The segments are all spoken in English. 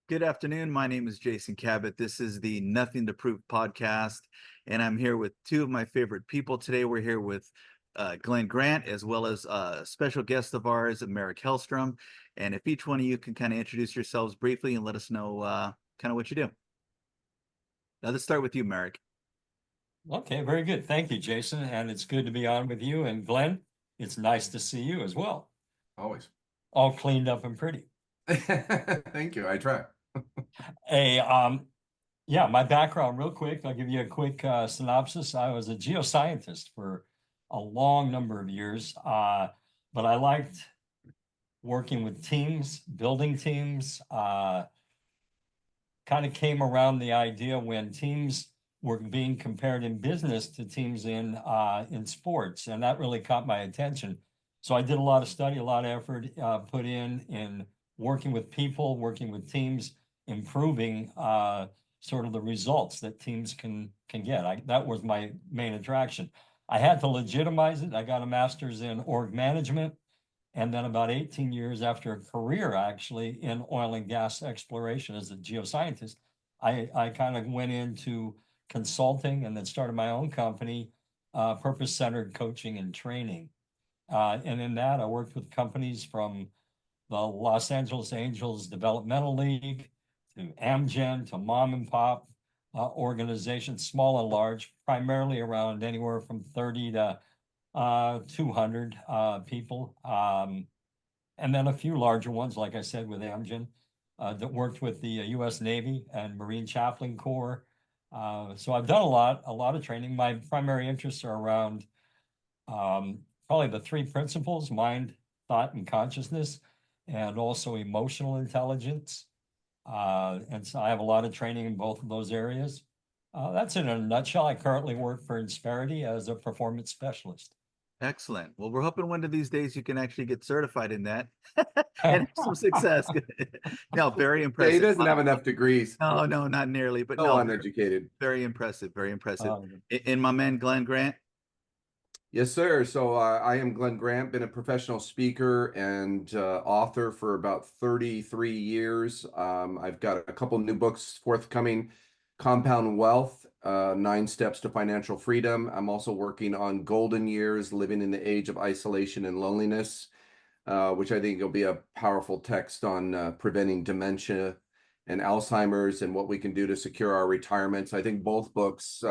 Good afternoon. My name is Jason Cabot. This is the Nothing to Prove podcast, and I'm here with two of my favorite people today. We're here with Glenn Grant, as well as a special guest of ours, Marek Helstrom. And if each one of you can kind of introduce yourselves briefly and let us know kind of what you do. Now, let's start with you, Marek. Okay, very good. Thank you, Jason. And it's good to be on with you. And Glenn, it's nice to see you as well. Always. All cleaned up and pretty. Thank you. I try. Hey, yeah, my background real quick. I'll give you a quick synopsis. I was a geoscientist for a long number of years, but I liked working with teams, building teams. Kind of came around the idea when teams were being compared in business to teams in sports, and that really caught my attention. So I did a lot of study, a lot of effort put in working with people, working with teams, improving sort of the results that teams can get. That was my main attraction. I had to legitimize it. I got a master's in org management. And then about 18 years after a career actually in oil and gas exploration as a geoscientist, I kind of went into consulting and then started my own company, purpose-centered coaching and training. And in that, I worked with companies from the Los Angeles Angels Developmental League to Amgen to mom and pop organizations, small and large, primarily around anywhere from 30 to 200 people. And then a few larger ones, like I said, with Amgen, that worked with the U.S. Navy and Marine Chaplain Corps. So I've done a lot of training. My primary interests are around probably the three principles: mind, thought, and consciousness, and also emotional intelligence. And so I have a lot of training in both of those areas. That's in a nutshell. I currently work for Insperity as a performance specialist. Excellent. Well, we're hoping one of these days you can actually get certified in that and have some success. No, very Yeah, impressive. he doesn't have enough degrees. No, not nearly, but So no, uneducated. very impressive, very impressive. Um, And my man, Glenn Grant. Yes, sir. So I am Glenn Grant, been a professional speaker and author for about 33 years. I've got a couple new books forthcoming: Compound Wealth, 9 Steps to Financial Freedom. I'm also working on Golden Years, Living in the Age of Isolation and Loneliness, which I think will be a powerful text on preventing dementia and Alzheimer's and what we can do to secure our retirements. I think both books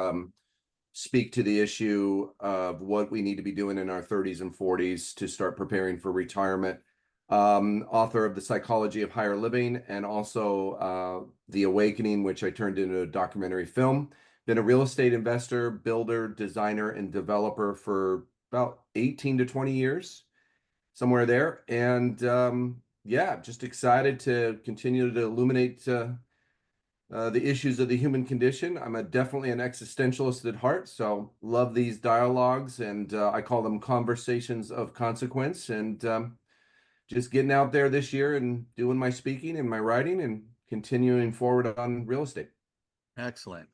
speak to the issue of what we need to be doing in our 30s and 40s to start preparing for retirement. Author of The Psychology of Higher Living and also The Awakening, which I turned into a documentary film. Been a real estate investor, builder, designer, and developer for about 18 to 20 years, somewhere there. And yeah, just excited to continue to illuminate the issues of the human condition. Definitely an existentialist at heart, so love these dialogues, and I call them conversations of consequence. And just getting out there this year and doing my speaking and my writing and continuing forward on real estate. Excellent.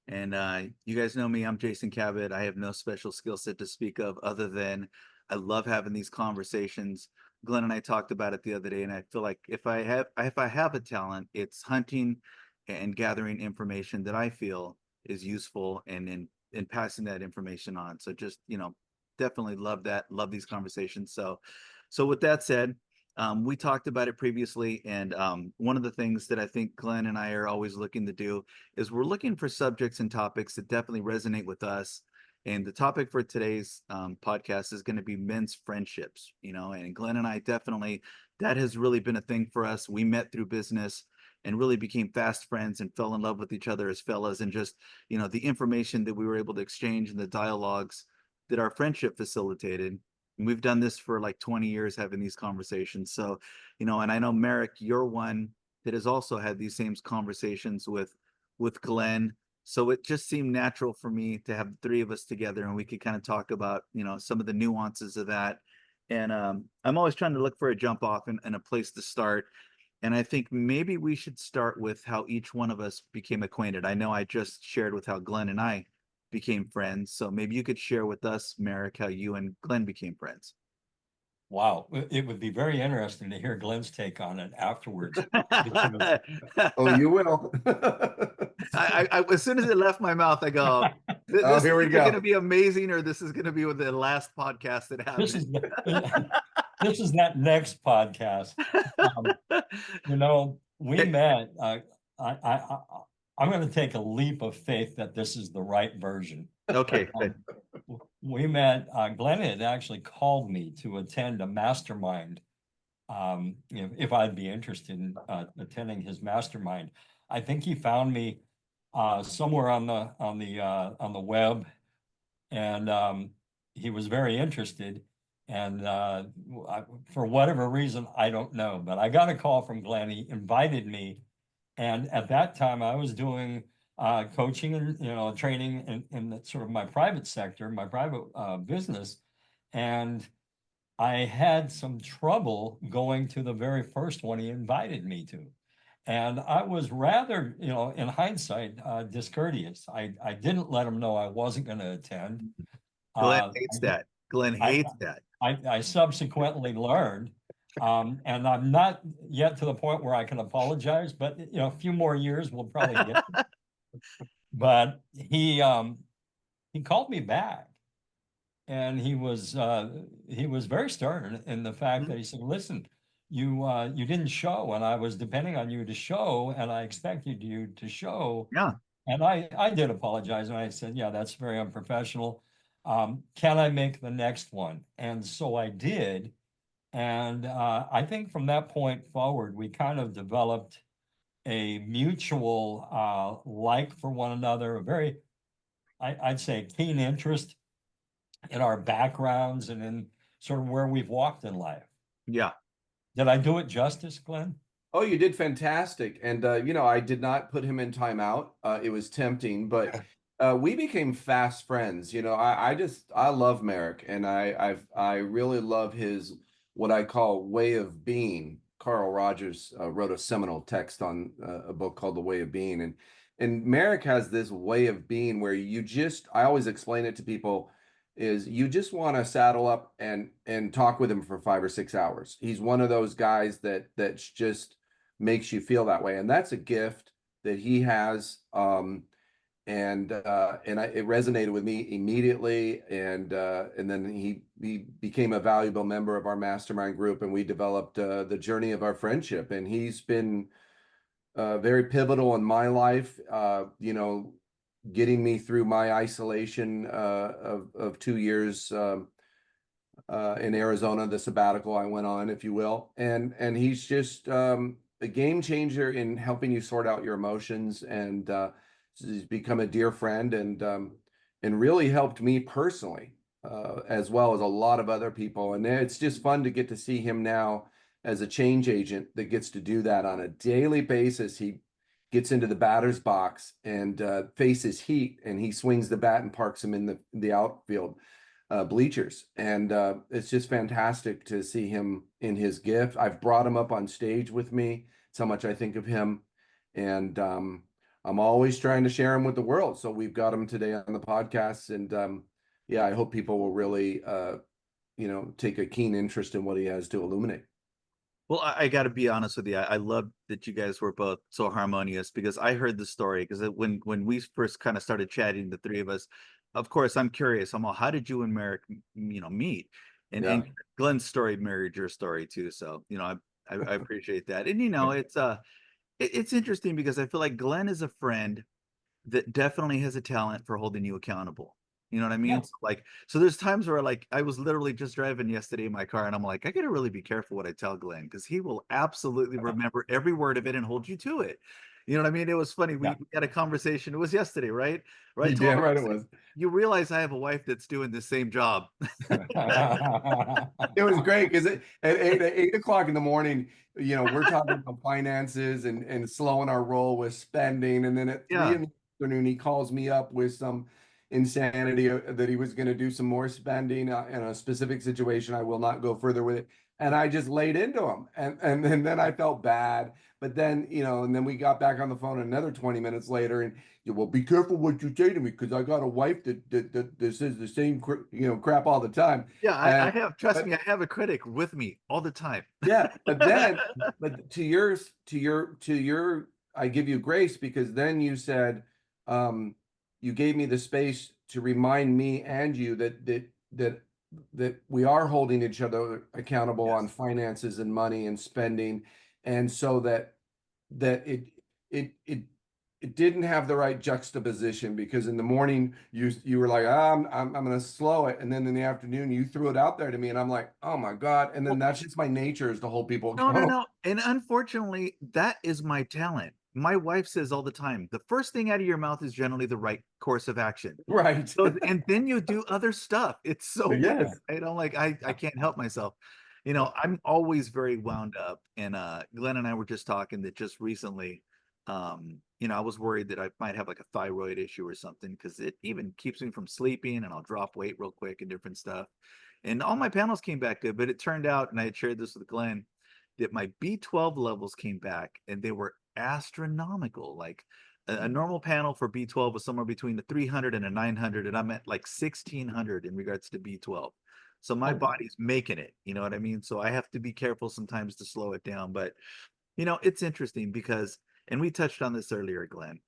And you guys know me, I'm Jason Cabot. I have no special skill set to speak of other than I love having these conversations. Glenn and I talked about it the other day, and I feel like if I have a talent, it's hunting and gathering information that I feel is useful and in passing that information on. So just, definitely love that, love these conversations. So with that said, we talked about it previously, and one of the things that I think Glenn and I are always looking to do is we're looking for subjects and topics that definitely resonate with us. And the topic for today's podcast is going to be men's friendships, and Glenn and I definitely, that has really been a thing for us. We met through business and really became fast friends and fell in love with each other as fellas, and just, the information that we were able to exchange and the dialogues that our friendship facilitated. And we've done this for like 20 years, having these conversations. So, and I know, Marek, you're one that has also had these same conversations with Glenn. So it just seemed natural for me to have the three of us together, and we could kind of talk about, some of the nuances of that. And I'm always trying to look for a jump off and a place to start. And I think maybe we should start with how each one of us became acquainted. I know I just shared with how Glenn and I became friends. So maybe you could share with us, Marek, how you and Glenn became friends. Wow, it would be very interesting to hear Glenn's take on it afterwards. Because Oh, you will. As soon as it left my mouth, I go, Oh, this is here we either going to go. be amazing or this is going to be the last podcast that this happened. is this is that next podcast. Um, we met. I'm going to take a leap of faith that this is the right version. Okay, good. We met. Glenn had actually called me to attend a mastermind. If I'd be interested in attending his mastermind, I think he found me somewhere on the web, and he was very interested. And for whatever reason, I don't know, but I got a call from Glenn. He invited me, and at that time, I was doing coaching and training in sort of my private sector, my private business, and I had some trouble going to the very first one he invited me to. And I was rather, in hindsight, discourteous. I didn't let him know I wasn't going to attend. Glenn Uh, hates that. Glenn I, hates that. I subsequently learned, and I'm not yet to the point where I can apologize, but a few more years we'll probably get. But he called me back, and he was very stern in the fact that he said, "Listen, you didn't show, and I was depending on you to show, and I expected you to show." Yeah. And I did apologize, and I said, "Yeah, that's very unprofessional. Can I make the next one?" And so I did. And I think from that point forward, we kind of developed a mutual like for one another, a very, I'd say, keen interest in our backgrounds and in sort of where we've walked in life. Yeah. Did I do it justice, Glenn? Oh, you did fantastic. And I did not put him in timeout. It was tempting, but we became fast friends. I love Marek, and I really love his what I call way of being. Carl Rogers wrote a seminal text on a book called The Way of Being, and Marek has this way of being where I always explain it to people is you just want to saddle up and talk with him for 5 or 6 hours. He's one of those guys that's just makes you feel that way, and that's a gift that he has. It resonated with me immediately, and then he became a valuable member of our mastermind group, and we developed the journey of our friendship, and he's been very pivotal in my life. Getting me through my isolation of 2 years in Arizona, the sabbatical I went on, if you will, and he's just a game changer in helping you sort out your emotions, and he's become a dear friend, and really helped me personally, as well as a lot of other people. And it's just fun to get to see him now as a change agent that gets to do that on a daily basis. He gets into the batter's box and faces heat, and he swings the bat and parks him in the outfield bleachers. And it's just fantastic to see him in his gift. I've brought him up on stage with me. It's how much I think of him. And I'm always trying to share him with the world. So we've got him today on the podcast. And yeah, I hope people will really, take a keen interest in what he has to illuminate. Well, I got to be honest with you. I love that you guys were both so harmonious, because I heard the story, because when we first kind of started chatting, the three of us, of course, I'm curious. I'm all, how did you and Marek, meet? And Glenn's story mirrored your story too. So, I appreciate that. And, it's interesting because I feel like Glenn is a friend that definitely has a talent for holding you accountable. You know what I mean? Yeah. So there's times where I was literally just driving yesterday in my car, and I'm like, I gotta really be careful what I tell Glenn, because he will absolutely remember every word of it and hold you to it. You know what I mean? It was funny. We had a conversation. It was yesterday, right? Right. Yeah, right. It was. You realize I have a wife that's doing the same job. It was great because at 8 o'clock in the morning, we're talking about finances and slowing our roll with spending. And then at 3 in the afternoon, he calls me up with some insanity that he was going to do some more spending in a specific situation. I will not go further with it. And I just laid into him. And then I felt bad. But then, and then we got back on the phone another 20 minutes later, and well, be careful what you say to me because I got a wife that says the same crap all the time. Yeah, I And have, trust but me, I have a critic with me all the time. yeah, but to your, I give you grace because then you said, you gave me the space to remind me and you that we are holding each other accountable on Yes. finances and money and spending, and so that it it it didn't have the right juxtaposition because in the morning you were like, I'm gonna slow it, and then in the afternoon you threw it out there to me, and I'm like, oh my God, and then Well, that's just my nature is to hold people no, no, accountable. no. And unfortunately, that is my talent. My wife says all the time, the first thing out of your mouth is generally the right course of action. Right. So, and then you do other stuff. It's so weird. Yes. I don't like, I can't help myself. I'm always very wound up. And Glenn and I were just talking that just recently, I was worried that I might have like a thyroid issue or something because it even keeps me from sleeping and I'll drop weight real quick and different stuff. And all my panels came back good, but it turned out, and I had shared this with Glenn, that my B12 levels came back and they were astronomical. Like a normal panel for B12 was somewhere between the 300 and a 900, and I'm at like 1600 in regards to B12. So my Oh, body's making it, you know what I mean? So I have to be careful sometimes to slow it down. But, it's interesting because, and we touched on this earlier, Glenn,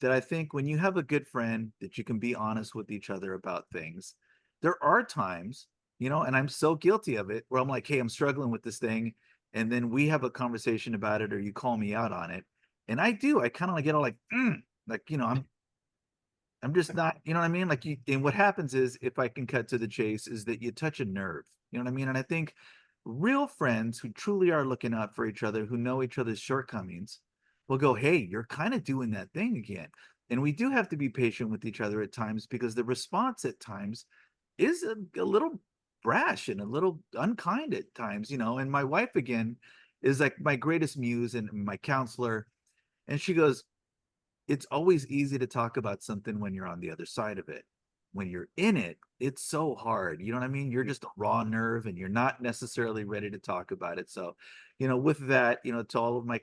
that I think when you have a good friend that you can be honest with each other about things, there are times, and I'm so guilty of it, where I'm like, hey, I'm struggling with this thing. And then we have a conversation about it, or you call me out on it. And I kind of like get all like, like, I'm just not, you know what I mean? Like and what happens is, if I can cut to the chase, is that you touch a nerve, you know what I mean? And I think real friends who truly are looking out for each other, who know each other's shortcomings, will go, hey, you're kind of doing that thing again. And we do have to be patient with each other at times because the response at times is a little brash and a little unkind at times, and my wife again is like my greatest muse and my counselor. And she goes, it's always easy to talk about something when you're on the other side of it. When you're in it, it's so hard. You know what I mean? You're just a raw nerve and you're not necessarily ready to talk about it. So, with that, to all of my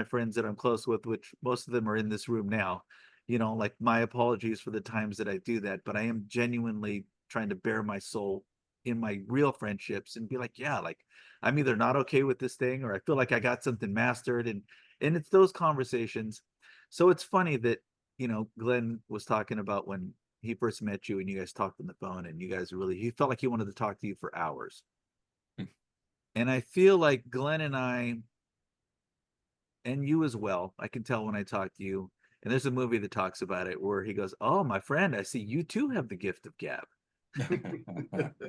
friends that I'm close with, which most of them are in this room now, like my apologies for the times that I do that, but I am genuinely trying to bare my soul in my real friendships and be like, yeah, like I'm either not okay with this thing or I feel like I got something mastered. And it's those conversations. So it's funny that, Glenn was talking about when he first met you and you guys talked on the phone and you guys he felt like he wanted to talk to you for hours. And I feel like Glenn and I, and you as well, I can tell when I talk to you, and there's a movie that talks about it where he goes, oh, my friend, I see you too have the gift of gab.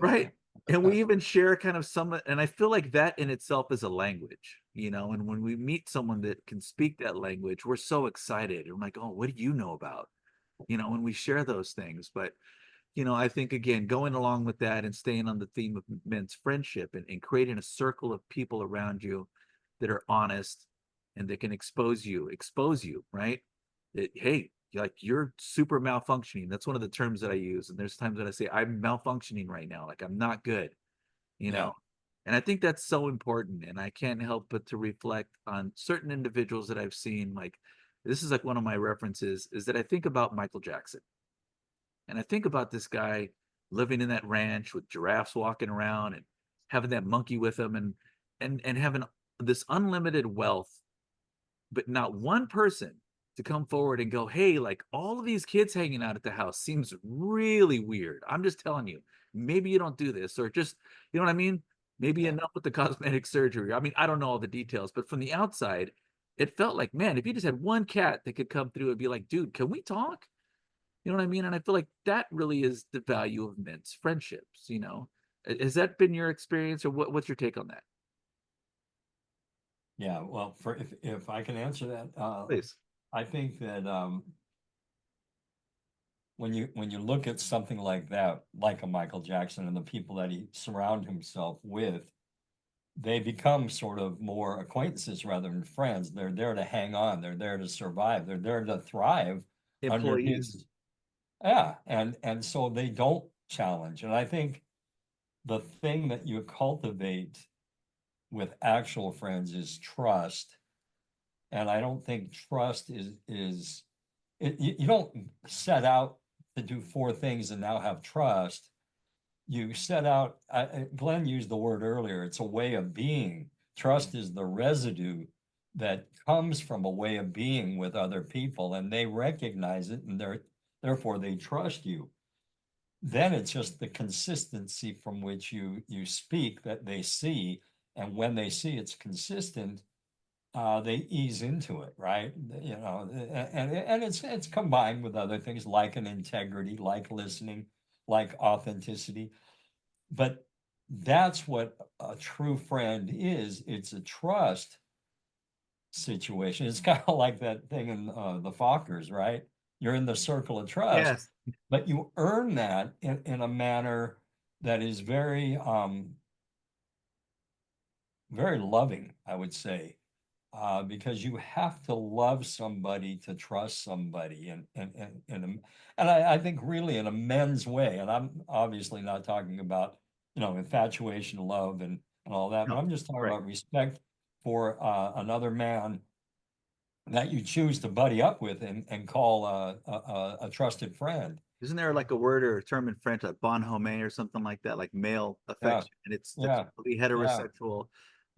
Right. And we even share kind of and I feel like that in itself is a language, and when we meet someone that can speak that language, we're so excited. I'm like, oh, what do you know about, when we share those things. But, I think again, going along with that and staying on the theme of men's friendship and creating a circle of people around you that are honest and that can expose you, right? That, hey, like you're super malfunctioning. That's one of the terms that I use. And there's times that I say, I'm malfunctioning right now. Like I'm not good, you Yeah. know? And I think that's so important. And I can't help but to reflect on certain individuals that I've seen. Like this is like one of my references is that I think about Michael Jackson. And I think about this guy living in that ranch with giraffes walking around and having that monkey with him and having this unlimited wealth, but not one person to come forward and go, hey, like all of these kids hanging out at the house seems really weird. I'm just telling you, maybe you don't do this, or just, you know what I mean? Maybe Yeah. enough with the cosmetic surgery. I mean, I don't know all the details, but from the outside, it felt like, man, if you just had one cat that could come through and be like, dude, can we talk? You know what I mean? And I feel like that really is the value of men's friendships. Has that been your experience, or what's your take on that? Yeah, well, for if I can answer that, Please. I think that when you look at something like that, like a Michael Jackson and the people that he surround himself with, they become sort of more acquaintances rather than friends. They're there to hang on. They're there to survive. They're there to thrive under Employees. his, yeah, and so they don't challenge. And I think the thing that you cultivate with actual friends is trust. And I don't think trust you don't set out to do four things and now have trust. You set out, Glenn used the word earlier, it's a way of being. Trust is the residue that comes from a way of being with other people, and they recognize it, and therefore they trust you. Then it's just the consistency from which you speak that they see, and when they see it's consistent, they ease into it, right? You know, and it's combined with other things like an integrity, like listening, like authenticity. But that's what a true friend is. It's a trust situation. It's kind of like that thing in the Fockers, right? You're in the circle of trust, Yes. but you earn that in a manner that is very loving, I would say, because you have to love somebody to trust somebody, and I think really in a men's way. And I'm obviously not talking about infatuation, love, and all that, but No. I'm just talking Right. about respect for another man that you choose to buddy up with and call a trusted friend. Isn't there like a word or a term in French, like bonhomme or something like that, like male Yeah, affection? And it's yeah, completely yeah, heterosexual,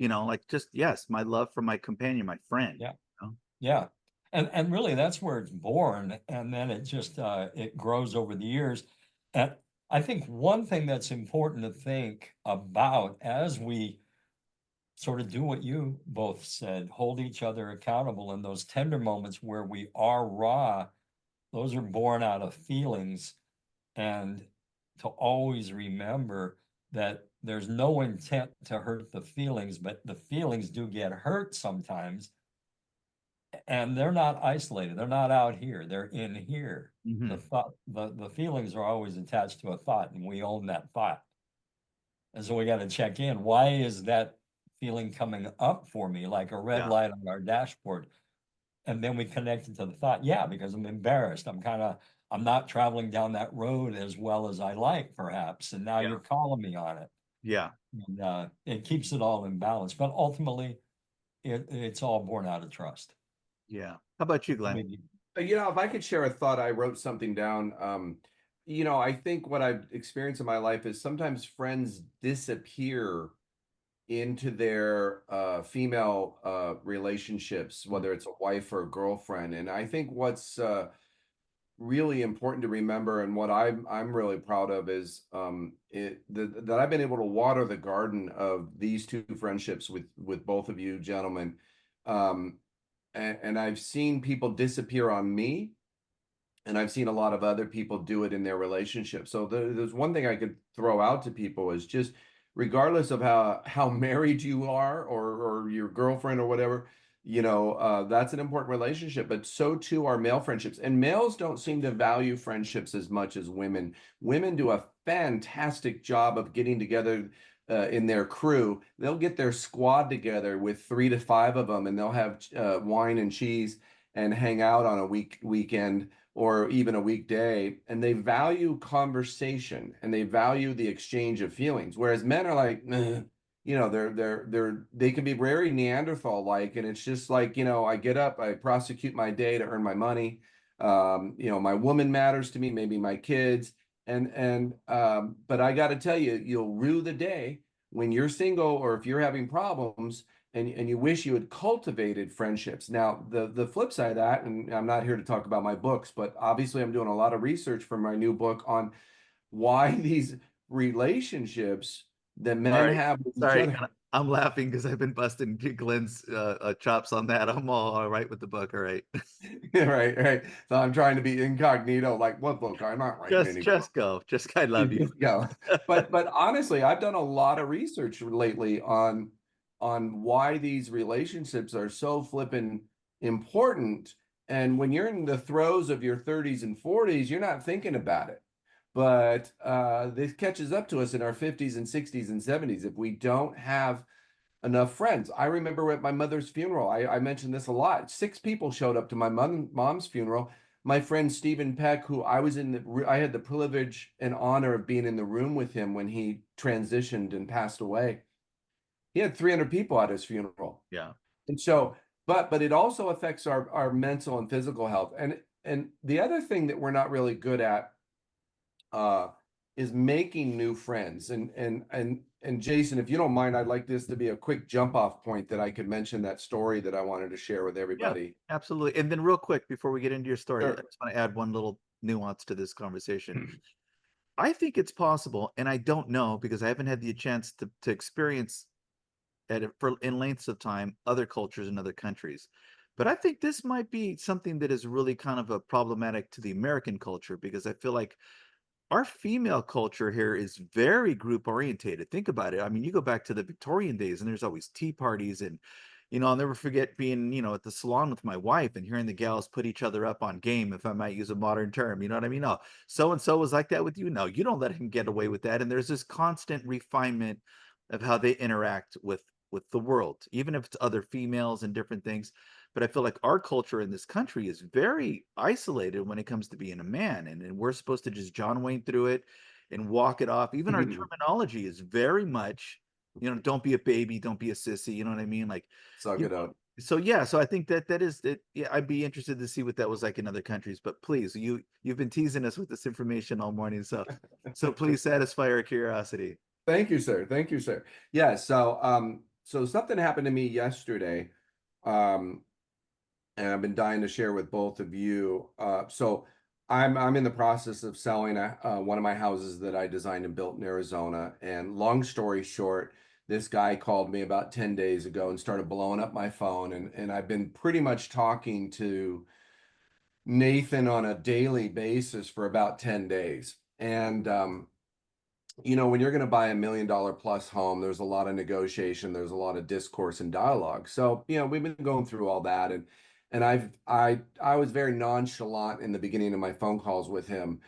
like just, yes, my love for my companion, my friend. yeah. You know? Yeah. And really that's where it's born. And then it just it grows over the years. And I think one thing that's important to think about as we sort of do what you both said, hold each other accountable in those tender moments where we are raw, those are born out of feelings. And to always remember that there's no intent to hurt the feelings, but the feelings do get hurt sometimes, and they're not isolated. They're not out here. They're in here. The Mhm. thought, the feelings are always attached to a thought, and we own that thought. And so we got to check in. Why is that feeling coming up for me like a red Yeah. light on our dashboard? And then we connect it to the thought. Yeah, because I'm embarrassed. I'm not traveling down that road as well as I like, perhaps. And now Yeah. you're calling me on it. Yeah. And it keeps it all in balance. But ultimately, it's all born out of trust. Yeah. How about you, Glenn? Maybe. If I could share a thought, I wrote something down. I think what I've experienced in my life is sometimes friends disappear into their female relationships, whether it's a wife or a girlfriend. And I think what's really important to remember, and what I'm really proud of, is that I've been able to water the garden of these two friendships with both of you gentlemen. Um, and I've seen people disappear on me, and I've seen a lot of other people do it in their relationship. So there's one thing I could throw out to people is just, regardless of how married you are, or your girlfriend or whatever, that's an important relationship. But so too are male friendships, and males don't seem to value friendships as much as women. Women do a fantastic job of getting together. In their crew, they'll get their squad together with 3 to 5 of them, and they'll have wine and cheese and hang out on a weekend or even a weekday, and they value conversation and they value the exchange of feelings, whereas men are like, they can be very Neanderthal like, and it's just like, I get up, I prosecute my day to earn my money. My woman matters to me, maybe my kids, and but I got to tell you, you'll rue the day when you're single, or if you're having problems, and you wish you had cultivated friendships. Now, the flip side of that, and I'm not here to talk about my books, but obviously I'm doing a lot of research for my new book on why these relationships that All men right. have with each Sorry. other. I'm laughing because I've been busting Glenn's chops on that. I'm all right with the book. All right. Right, right. So I'm trying to be incognito, like, what book? I'm not writing any book. Just go. Just I love You you. just go. But honestly, I've done a lot of research lately on why these relationships are so flippin' important. And when you're in the throes of your 30s and 40s, you're not thinking about it. But this catches up to us in our 50s and 60s and 70s if we don't have enough friends. I remember at my mother's funeral, I mentioned this a lot. 6 people showed up to my mom's funeral. My friend Stephen Peck, who I had the privilege and honor of being in the room with him when he transitioned and passed away. He had 300 people at his funeral. Yeah. And so but it also affects our mental and physical health. And the other thing that we're not really good at uh is making new friends. And Jason, if you don't mind, I'd like this to be a quick jump off point that I could mention that story that I wanted to share with Yeah, everybody. absolutely. And then real quick, before we get into your story, I Sure. just want to add one little nuance to this conversation. I think it's possible, and I don't know because I haven't had the chance to experience for in lengths of time other cultures in other countries. But I think this might be something that is really kind of a problematic to the American culture because I feel like our female culture here is very group orientated. Think about it. I mean, you go back to the Victorian days and there's always tea parties and I'll never forget being, at the salon with my wife and hearing the gals put each other up on game, if I might use a modern term. You know what I mean? Oh, so and so was like that with you. No, you don't let him get away with that. And there's this constant refinement of how they interact with the world, even if it's other females and different things. But I feel like our culture in this country is very isolated when it comes to being a man. And we're supposed to just John Wayne through it and walk it off. Even our terminology is very much, don't be a baby, don't be a sissy. You know what I mean? Like, Suck it up. so yeah, so I think that is it. Yeah, I'd be interested to see what that was like in other countries. But please, you've been teasing us with this information all morning, so please satisfy our curiosity. Thank you, sir. Thank you, sir. Yeah, so something happened to me yesterday. Um, and I've been dying to share with both of you. So I'm in the process of selling one of my houses that I designed and built in Arizona. And long story short, this guy called me about 10 days ago and started blowing up my phone. And I've been pretty much talking to Nathan on a daily basis for about 10 days. And when you're going to buy $1 million plus home, there's a lot of negotiation, there's a lot of discourse and dialogue. So, we've been going through all that, and I was very nonchalant in the beginning of my phone calls with him,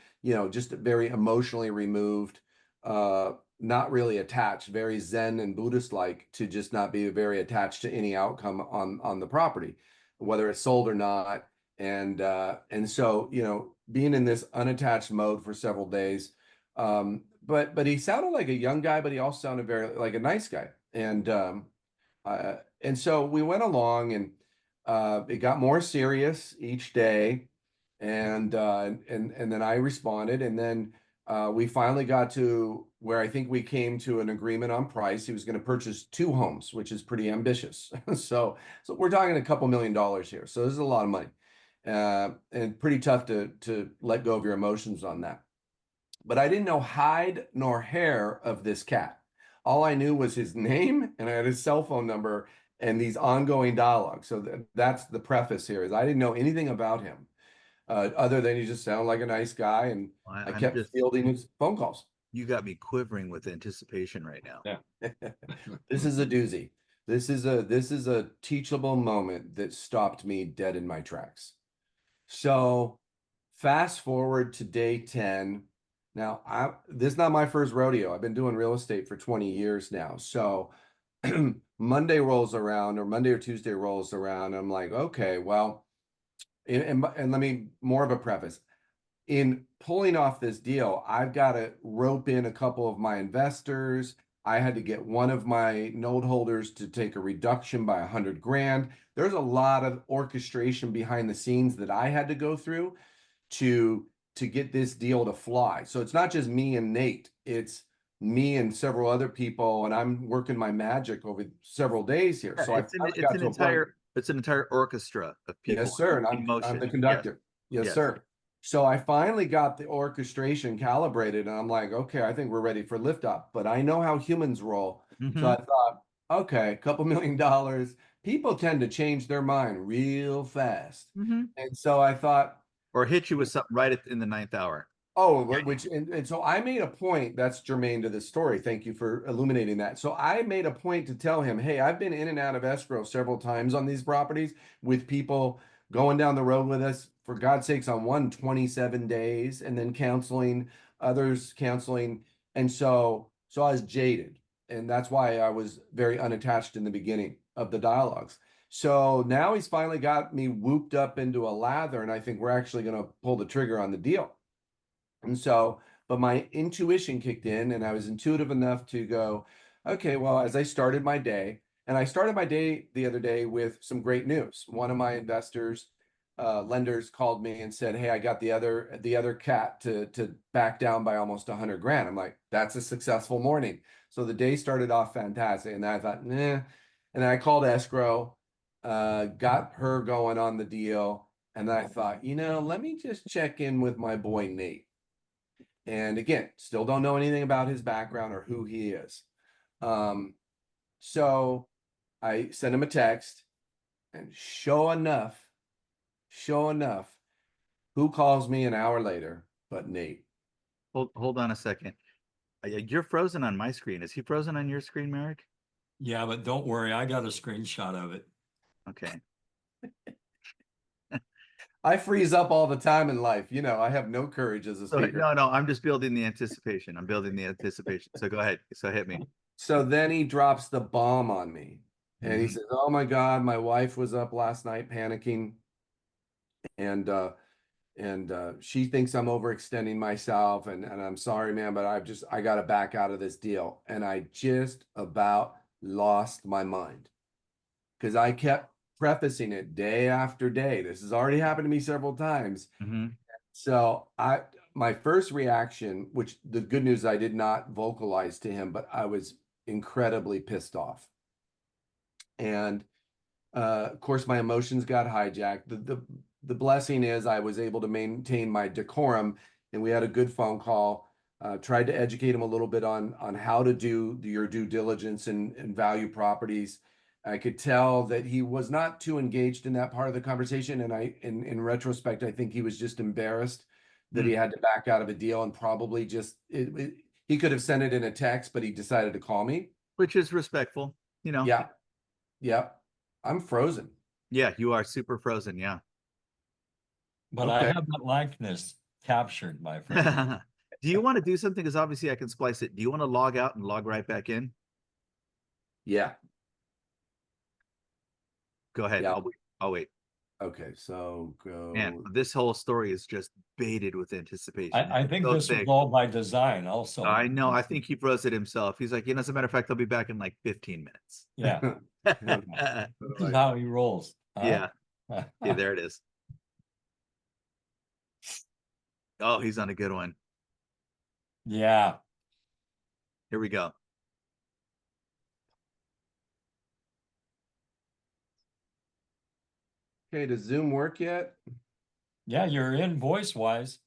just very emotionally removed, not really attached, very Zen and Buddhist like, to just not be very attached to any outcome on the property, whether it's sold or not. And so, being in this unattached mode for several days. But he sounded like a young guy, but he also sounded very like a nice guy. And so we went along, and it got more serious each day. And then I responded, and then we finally got to where I think we came to an agreement on price. He was going to purchase 2 homes, which is pretty ambitious. So we're talking a couple $1 million here. So this is a lot of money, and pretty tough to let go of your emotions on that. But I didn't know hide nor hair of this cat. All I knew was his name, and I had his cell phone number and these ongoing dialogues. So that's the preface here, is I didn't know anything about him, other than he just sounded like a nice guy, and I I'm kept just fielding his phone calls. You got me quivering with anticipation right now. Yeah. This is a doozy. This is a teachable moment that stopped me dead in my tracks. So fast forward to day 10. Now, this is not my first rodeo. I've been doing real estate for 20 years now. So Monday rolls around, or Monday or Tuesday rolls around. And I'm like, okay, well, and let me, more of a preface. In pulling off this deal, I've got to rope in a couple of my investors. I had to get one of my note holders to take a reduction by 100 grand. There's a lot of orchestration behind the scenes that I had to go through to get this deal to fly. So it's not just me and Nate, it's me and several other people, and I'm working my magic over several days here. Yeah, So I finally got to a point. It's an entire orchestra of people Yes, sir, and in I'm the motion. conductor. Yes, Yes. sir. So I finally got the orchestration calibrated, and I'm like, okay, I think we're ready for liftoff. But I know how humans roll. So I Mhm. thought, okay, a couple $1 million. People tend to change their mind real fast. Mhm. And so I thought, Or hit you with something right in the ninth hour. oh, and so I made a point that's germane to this story. Thank you for illuminating that. So I made a point to tell him, hey, I've been in and out of escrow several times on these properties with people going down the road with us, for God's sakes, on one 27 days, and then counseling, others counseling. And so I was jaded. And that's why I was very unattached in the beginning of the dialogues. So now he's finally got me whooped up into a lather, and I think we're actually going to pull the trigger on the deal. And so, but my intuition kicked in, and I was intuitive enough to go, okay, well, as I started my day, And I started my day the other day with some great news. One of my lenders called me and said, "Hey, I got the other cat to back down by almost 100 grand." I'm like, "That's a successful morning." So the day started off fantastic, and I thought, "Nah." And then I called escrow, got her going on the deal, and then I thought, let me just check in with my boy Nate. And again, still don't know anything about his background or who he is. So I sent him a text, and sure enough, who calls me an hour later but Nate? Hold on a second. You're frozen on my screen. Is he frozen on your screen, Marek? Yeah, but don't worry, I got a screenshot of it. Okay. I freeze up all the time in life. I have no courage as a So speaker. no, I'm just building the anticipation. I'm building the anticipation. So go ahead. So hit me. So then he drops the bomb on me. And he Mhm. says, "Oh my God, my wife was up last night panicking. And she thinks I'm overextending myself. And I'm sorry, man, but I got to back out of this deal." And I just about lost my mind because I kept prefacing it day after day. This has already happened to me several times. Mhm. So my first reaction, which the good news, I did not vocalize to him, but I was incredibly pissed off. And of course, my emotions got hijacked. The blessing is I was able to maintain my decorum, and we had a good phone call. Tried to educate him a little bit on how to do your due diligence and value properties. I could tell that he was not too engaged in that part of the conversation, and in retrospect, I think he was just embarrassed that he had to back out of a deal, and probably just he could have sent it in a text, but he decided to call me. Which is respectful, Yeah, yeah, I'm frozen. Yeah, you are super frozen. Yeah. But I Okay. have that likeness captured, my friend. Do you want to do something? Because obviously I can splice it. Do you want to log out and log right back in? Yeah. Go ahead. Yeah. I'll wait. Okay. So Man, go. this whole story is just baited with anticipation. I think So this was thick. all by design also. I know. I think he froze it himself. He's like, as a matter of fact, I'll be back in like 15 minutes. Yeah, this is how he rolls. Yeah. Yeah, there it is. Oh, he's on a good one. Yeah. Here we go. Okay. Does Zoom work yet? Yeah, you're in voice wise.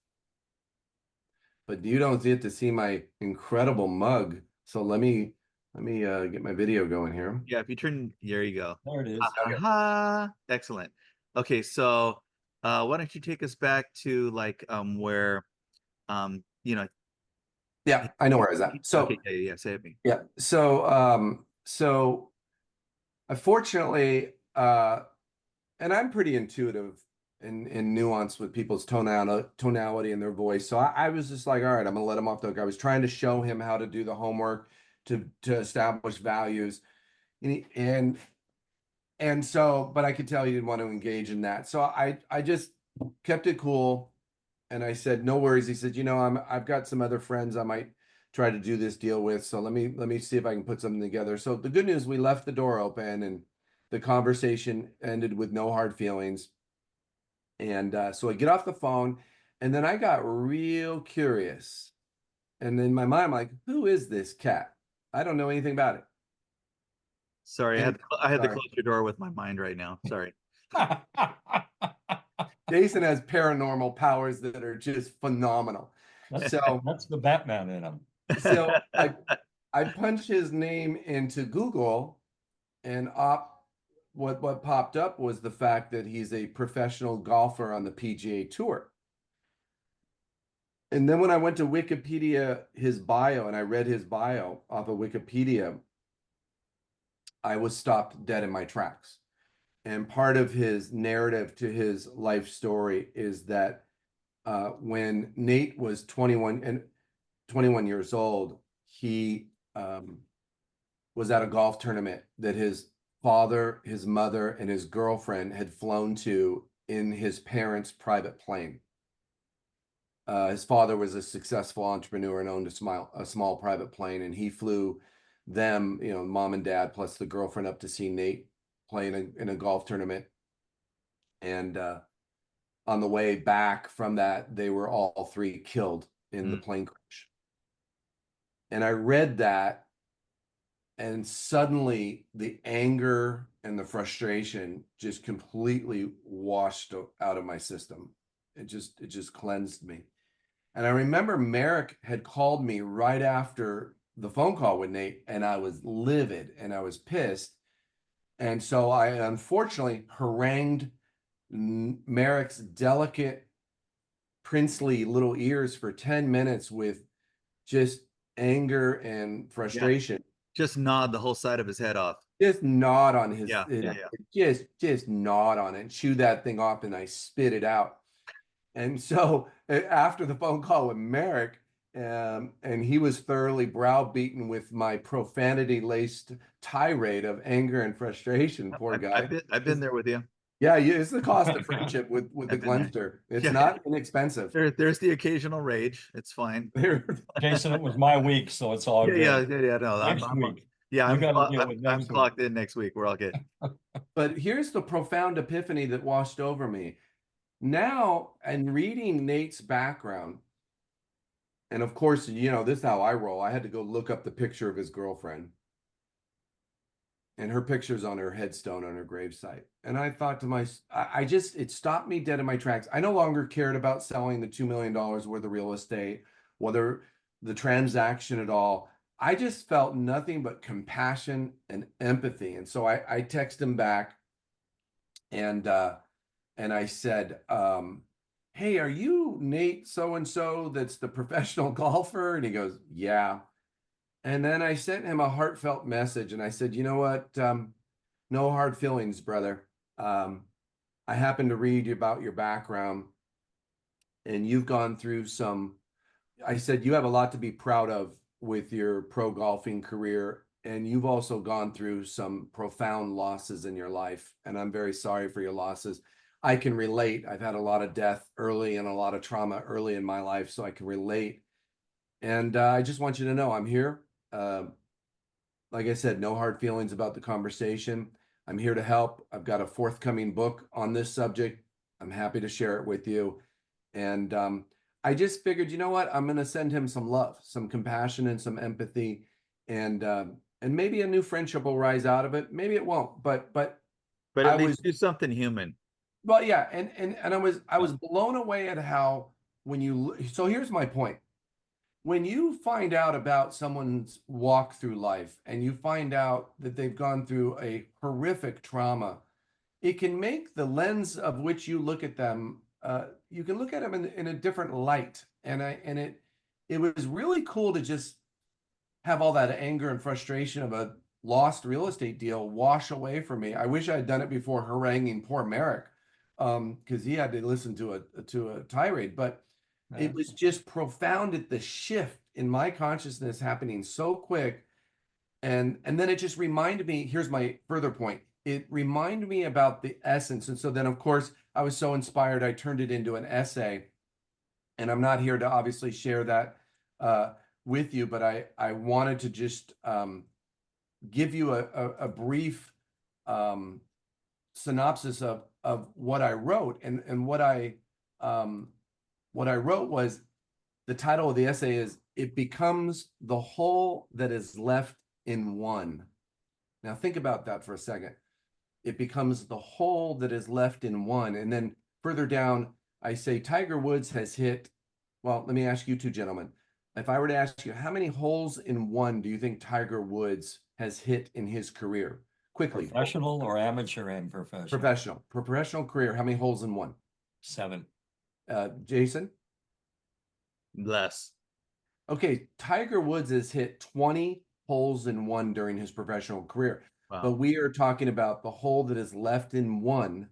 But you don't get to see my incredible mug. So let me get my video going here. Yeah, if you turn, there you go. There it is. Aha. Excellent. Okay, so why don't you take us back to like where Yeah, I know where I was at. So okay, yeah, say it me. yeah. So unfortunately, and I'm pretty intuitive and nuanced with people's tonality and their voice. So I was just like, all right, I'm gonna let him off the hook. I was trying to show him how to do the homework to establish values. And so, but I could tell he didn't want to engage in that. So I just kept it cool. And I said, "No worries." He said, I've got some other friends I might try to do this deal with. So let me see if I can put something together. So the good news, we left the door open and the conversation ended with no hard feelings. And so I get off the phone, and then I got real curious. And in my mind, I'm like, "Who is this cat? I don't know anything about it." Sorry, And I had to sorry. close your door with my mind right now. Sorry. Jason has paranormal powers that are just phenomenal. So That's the Batman in him. so I punched his name into Google, and what popped up was the fact that he's a professional golfer on the PGA Tour. And then when I went to Wikipedia, his bio, and I read his bio off of Wikipedia, I was stopped dead in my tracks. And part of his narrative to his life story is that when Nate was 21 years old, he was at a golf tournament that his father, his mother, and his girlfriend had flown to in his parents' private plane. His father was a successful entrepreneur and owned a small private plane, and he flew them, mom and dad plus the girlfriend up to see Nate play in a golf tournament. And on the way back from that, they were all three killed in the plane crash. And I read that, and suddenly the anger and the frustration just completely washed out of my system. It just cleansed me. And I remember Marek had called me right after the phone call with Nate, and I was livid and I was pissed. And so I unfortunately harangued Marek's delicate, princely little ears for 10 minutes with just anger and frustration. Just nod the whole side of his head off. Just gnawed on his, just gnawed on it, chew that thing off, and I spit it out. And so after the phone call with Marek, and he was thoroughly browbeaten with my profanity-laced tirade of anger and frustration. Poor guy. I've been there with you. Yeah, it's the cost of friendship with the Glenster. It's not inexpensive. There's the occasional rage. It's fine. Jason, it was my week, so it's all good. Yeah. No, Next week. I'm clocked in next week. We're all good. But here's the profound epiphany that washed over me. Now, and reading Nate's background, and of course, this is how I roll. I had to go look up the picture of his girlfriend. And her picture's on her headstone on her gravesite. And I thought to myself, it stopped me dead in my tracks. I no longer cared about selling the $2 million worth of real estate, whether the transaction at all. I just felt nothing but compassion and empathy. And so I texted him back, and I said, hey, are you Nate so-and-so that's the professional golfer? And he goes, yeah. And then I sent him a heartfelt message, and I said, you know what? No hard feelings, brother. I happened to read about your background, and you've gone through I said, you have a lot to be proud of with your pro golfing career, and you've also gone through some profound losses in your life, and I'm very sorry for your losses. I can relate. I've had a lot of death early and a lot of trauma early in my life, so I can relate. And I just want you to know I'm here. Like I said, no hard feelings about the conversation. I'm here to help. I've got a forthcoming book on this subject. I'm happy to share it with you. And I just figured, you know what? I'm going to send him some love, some compassion, and some empathy, and maybe a new friendship will rise out of it. Maybe it won't, but at least do something human. Well, yeah, and I was blown away at how so here's my point. When you find out about someone's walk through life and you find out that they've gone through a horrific trauma, it can make the lens of which you look at them, you can look at them in a different light. And it was really cool to just have all that anger and frustration of a lost real estate deal wash away from me. I wish I had done it before haranguing poor Marek, because he had to listen to a tirade, but it was just profound at the shift in my consciousness happening so quick. And then it just reminded me, here's my further point. It reminded me about the essence. And so then, of course, I was so inspired, I turned it into an essay. And I'm not here to obviously share that with you, but I wanted to just give you a brief synopsis of what I wrote. And what I wrote was, the title of the essay is, It Becomes the Whole That Is Left in One. Now think about that for a second. It becomes the whole that is left in one. And then further down, I say Tiger Woods has hit, well, let me ask you two gentlemen. If I were to ask you, how many holes in one do you think Tiger Woods has hit in his career? Quickly. Professional or amateur and professional? Professional. Professional career, how many holes in one? 7. Jason? Less. Okay, Tiger Woods has hit 20 holes in one during his professional career. Wow. But we are talking about the hole that is left in one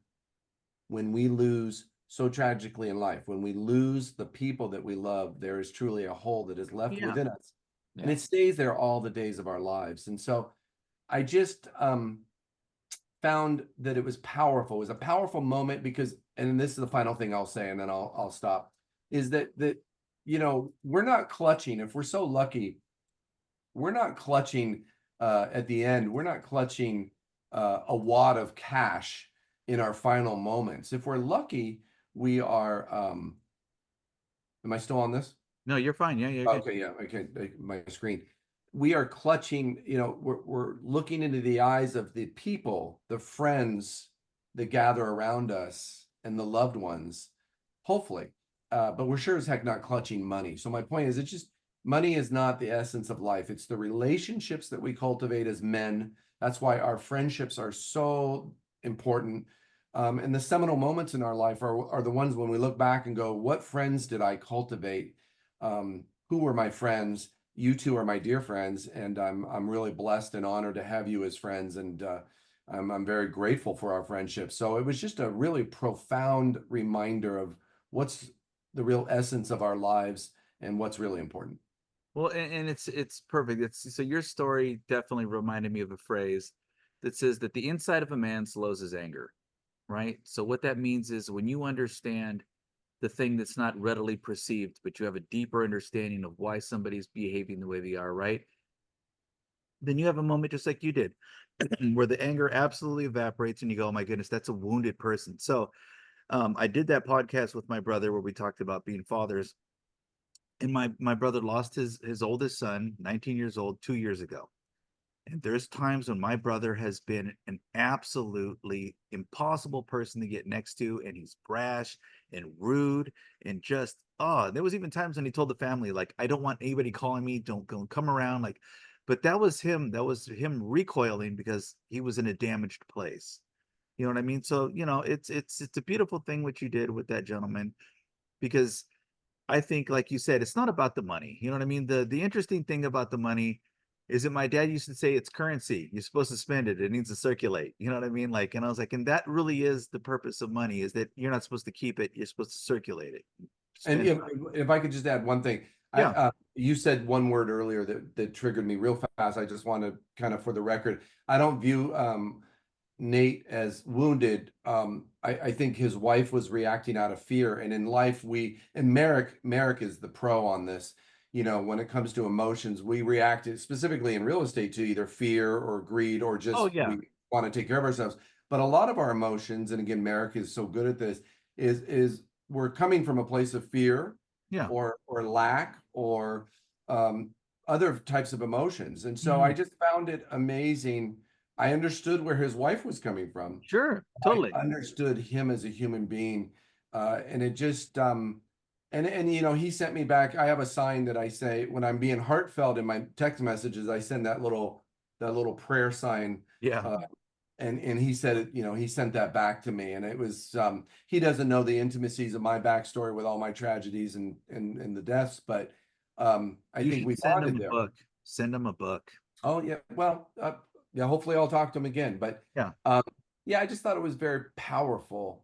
when we lose so tragically in life. When we lose the people that we love, there is truly a hole that is left within us. Yeah. And it stays there all the days of our lives. And so I just found that it was powerful. It was a powerful moment because, and this is the final thing I'll say, and then I'll stop, is that you know, we're not clutching. If we're so lucky, we're not clutching at the end, we're not clutching a wad of cash in our final moments. If we're lucky, we are. Am I still on this? No, you're fine. Yeah, yeah, good. Okay, yeah, okay, my screen. We are clutching, we're looking into the eyes of the people, the friends that gather around us and the loved ones, hopefully. But we're sure as heck not clutching money. So my point is, it's just money is not the essence of life. It's the relationships that we cultivate as men. That's why our friendships are so important. And the seminal moments in our life are the ones when we look back and go, what friends did I cultivate? Who were my friends? You two are my dear friends, and I'm really blessed and honored to have you as friends, and I'm very grateful for our friendship. So it was just a really profound reminder of what's the real essence of our lives and what's really important. Well, and it's perfect. So your story definitely reminded me of a phrase that says that the inside of a man slows his anger, right? So what that means is when you understand the thing that's not readily perceived, but you have a deeper understanding of why somebody's behaving the way they are, right? Then you have a moment just like you did, where the anger absolutely evaporates and you go, oh my goodness, that's a wounded person. So I did that podcast with my brother where we talked about being fathers. And my brother lost his oldest son, 19 years old, 2 years ago. And there's times when my brother has been an absolutely impossible person to get next to, and he's brash and rude and just there was even times when he told the family, like, I don't want anybody calling me, don't go come around, like, but that was him recoiling because he was in a damaged place. You know what I mean? So, it's a beautiful thing what you did with that gentleman, because I think, like you said, it's not about the money. You know what I mean? The interesting thing about the money is that my dad used to say it's currency. You're supposed to spend it. It needs to circulate. You know what I mean? Like, and I was like, and that really is the purpose of money, is that you're not supposed to keep it. You're supposed to circulate it. And Spend if I could just add one thing, Yeah. you said one word earlier that triggered me real fast. I just want to kind of, for the record, I don't view Nate as wounded. I think his wife was reacting out of fear, and in life and Marek is the pro on this. When it comes to emotions, we react specifically in real estate to either fear or greed or Oh just yeah. we want to take care of ourselves. But a lot of our emotions, and again, Marek is so good at this, is we're coming from a place of fear Yeah. or lack or um, other types of emotions. And so I Mhm. just found it amazing. I understood where his wife was coming from. Sure. I Totally. understood him as a human being. And it just and he sent me back. I have a sign that I say when I'm being heartfelt in my text messages, I send that little prayer sign. Yeah. Uh, and he said, he sent that back to me, and it was he doesn't know the intimacies of my backstory with all my tragedies and the deaths, but I You think should we send bonded him a there. book. Send him a book. Oh yeah, well, yeah, hopefully I'll talk to him again, but Yeah. um, yeah, I just thought it was very powerful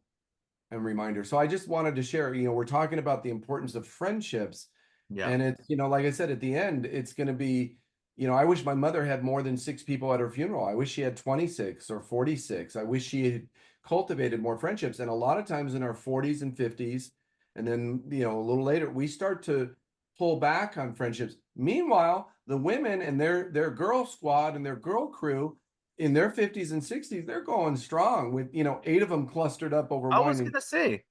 and reminder. So I just wanted to share, we're talking about the importance of friendships, Yeah. and it's, like I said, at the end, it's going to be, I wish my mother had more than 6 people at her funeral. I wish she had 26 or 46. I wish she had cultivated more friendships. And a lot of times in our 40s and 50s, and then, a little later, we start to pull back on friendships. Meanwhile, the women and their girl squad and their girl crew in their 50s and 60s, they're going strong with, 8 of them clustered up over I wine was and gonna say,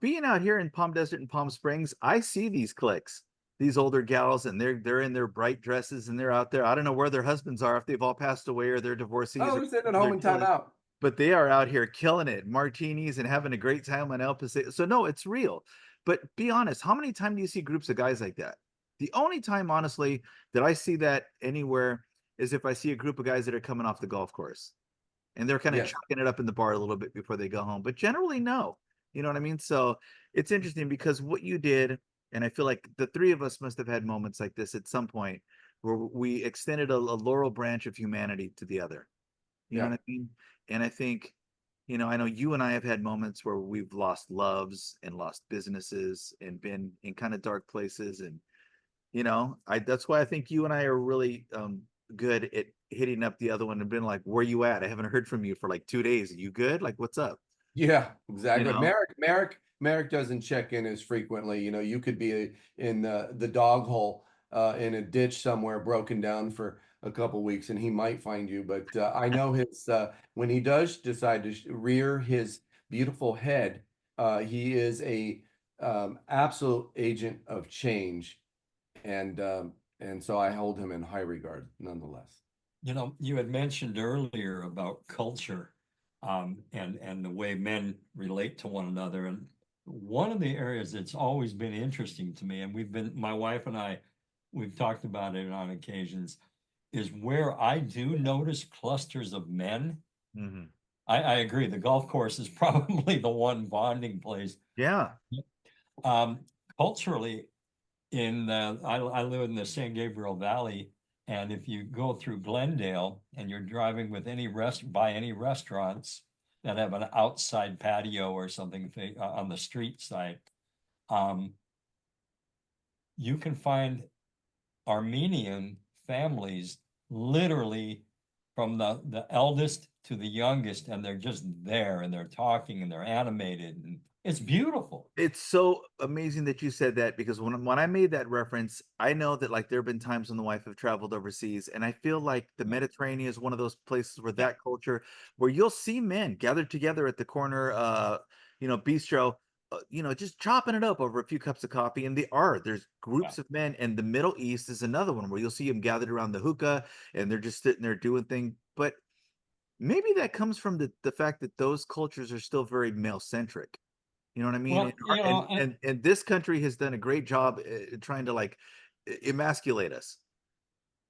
being out here in Palm Desert and Palm Springs, I see these cliques, these older gals, and they're in their bright dresses and they're out there. I don't know where their husbands are, if they've all passed away or they're divorcees oh, or they're sitting at they're home in killing, timeout. but they are out here killing it, martinis and having a great time on El Paso. So no, it's real. But be honest, how many times do you see groups of guys like that? The only time, honestly, that I see that anywhere is if I see a group of guys that are coming off the golf course and they're kind of Yes. chucking it up in the bar a little bit before they go home. But generally, no. You know what I mean? So it's interesting because what you did, and I feel like the three of us must have had moments like this at some point where we extended a laurel branch of humanity to the other. You know Yeah. what I mean? And I think, I know you and I have had moments where we've lost loves and lost businesses and been in kind of dark places. And, I that's why I think you and I are really good at hitting up the other one and been like, where you at? I haven't heard from you for like 2 days. Are you good? Like, what's up? Yeah, You exactly. know? Marek doesn't check in as frequently. You could be in the dog hole in a ditch somewhere, broken down for a couple weeks, and he might find you. But I know his when he does decide to rear his beautiful head, he is a absolute agent of change, and so I hold him in high regard, nonetheless. You know, you had mentioned earlier about culture, and the way men relate to one another. And one of the areas that's always been interesting to me, and my wife and I, we've talked about it on occasions, is where I do notice clusters of men. Mhm. I agree. The golf course is probably the one bonding place. Yeah. Um, culturally, I live in the San Gabriel Valley, and if you go through Glendale and you're driving with by any restaurants that have an outside patio or something on the street side, um, you can find Armenian families literally from the eldest to the youngest, and they're just there and they're talking and they're animated, and it's beautiful. It's so amazing that you said that because when I made that reference, I know that like there have been times when the wife have traveled overseas, and I feel like the Yeah. Mediterranean is one of those places where Yeah. that culture, where you'll see men gathered together at the corner, bistro, just chopping it up over a few cups of coffee, and there's Yeah. groups of men, and the Middle East is another one where you'll see them gathered around the hookah, and they're just sitting there doing things, but maybe that comes from the fact that those cultures are still very male centric. You know what I mean? Well, you know, And this country has done a great job trying to like emasculate us.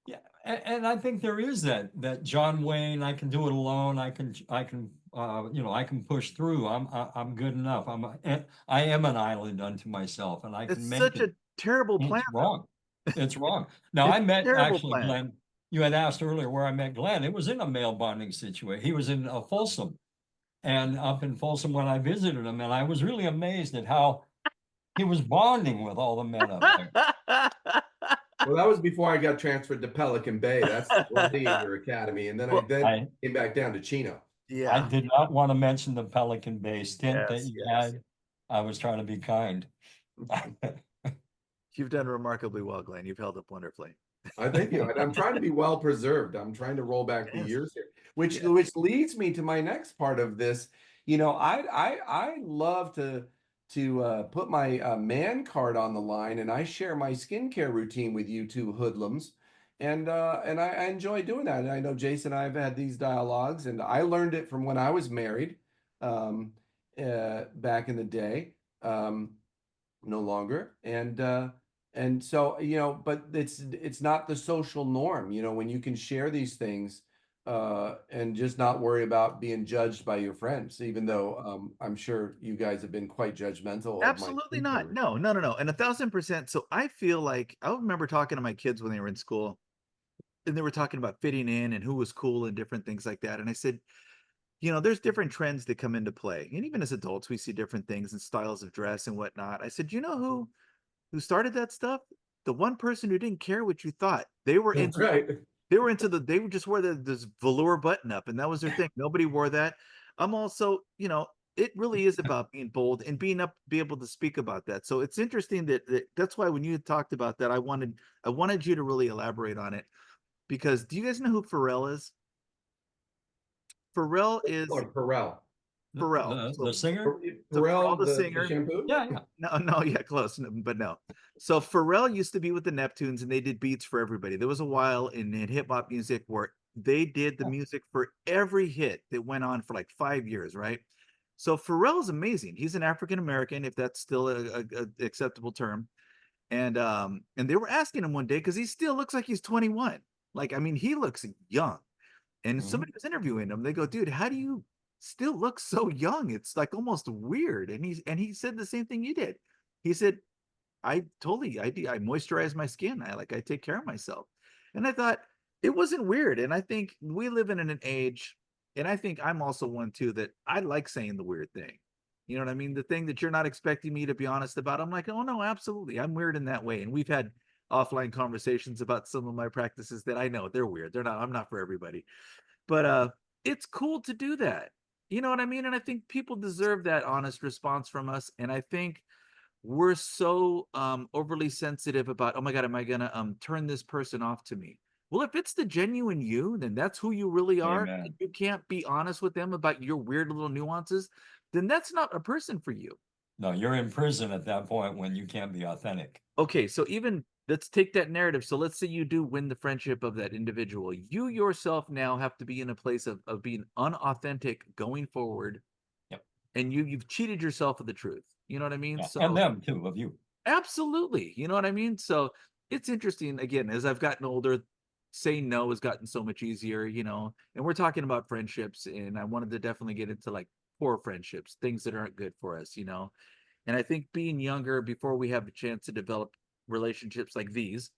yeah, and I think there is that John Wayne, I can do it alone. I can push through. I'm good enough. I am an island unto myself, and I can It's make such it. a terrible plan, It's though. wrong. It's wrong. Now I It's a met terrible actually plan. Glenn. You had asked earlier where I met Glenn. It was in a male bonding situation. He was in Folsom, and up in Folsom when I visited him, and I was really amazed at how he was bonding with all the men up there. Well, that was before I got transferred to Pelican Bay. That's the Gladiator Academy, and then I Well, then I came back down to Chino. I yeah. did not want to mention the Pelican Bay stint that Yes, you yes. had. I was trying to be kind. You've done remarkably well, Glenn. You've held up wonderfully. I thank you. And I'm trying to be well preserved. I'm trying to roll back the Yes. years here, which Yes. which leads me to my next part of this. I love to put my man card on the line, and I share my skincare routine with you two hoodlums, and I enjoy doing that. And I know Jason and I have had these dialogues, and I learned it from when I was married, um, back in the day. No longer, and so but it's not the social norm, when you can share these things and just not worry about being judged by your friends, even though I'm sure you guys have been quite judgmental of my Absolutely skincare not. routine. No, no, no, no. And 1,000%. So I feel like I remember talking to my kids when they were in school, and they were talking about fitting in and who was cool and different things like that. And I said, there's different trends that come into play. And even as adults, we see different things and styles of dress and whatnot. I said, you know who started that stuff? The one person who didn't care what you thought. That's right. They would just wear this velour button up, and that was their thing. Nobody wore that. I'm also, it really is about being bold and be able to speak about that. So it's interesting that's why when you talked about that, I wanted you to really elaborate on it, because do you guys know who Pharrell is? Pharrell is Or Perel. Pharrell. The So singer? Pharrell Perel, the the singer. shampoo. Yeah, yeah. No, no, yeah, close, but no. So Pharrell used to be with the Neptunes, and they did beats for everybody. There was a while in hip hop music where they did the Yeah. music for every hit that went on for like 5 years, right? So Pharrell is amazing. He's an African American, if that's still a acceptable term. And they were asking him one day because he still looks like he's 21. Like, I mean, he looks young. And Mhm. somebody was interviewing him. They go, dude, how do you still look so young? It's like almost weird. And he said the same thing you did. He said, I moisturize my skin. I take care of myself. And I thought it wasn't weird. And I think we live in an age, and I think I'm also one too, that I like saying the weird thing. You know what I mean? The thing that you're not expecting me to be honest about. I'm like, oh no, absolutely. I'm weird in that way. And we've had offline conversations about some of my practices that I know they're weird. I'm not for everybody. But it's cool to do that. You know what I mean? And I think people deserve that honest response from us. And I think we're so overly sensitive about, oh my God, am I gonna turn this person off to me? Well, if it's the genuine you, then that's who you really are. Amen. If you can't be honest with them about your weird little nuances, then that's not a person for you. No, you're in prison at that point when you can't be authentic. Okay, so even let's take that narrative. So let's say you do win the friendship of that individual. You yourself now have to be in a place of being unauthentic going forward, Yep. and you've cheated yourself of the truth. You know what I mean? Yeah. So And them too, of you. absolutely. You know what I mean? So it's interesting. Again, as I've gotten older, saying no has gotten so much easier, and we're talking about friendships, and I wanted to definitely get into like poor friendships, things that aren't good for us. And I think being younger, before we have a chance to develop relationships like these,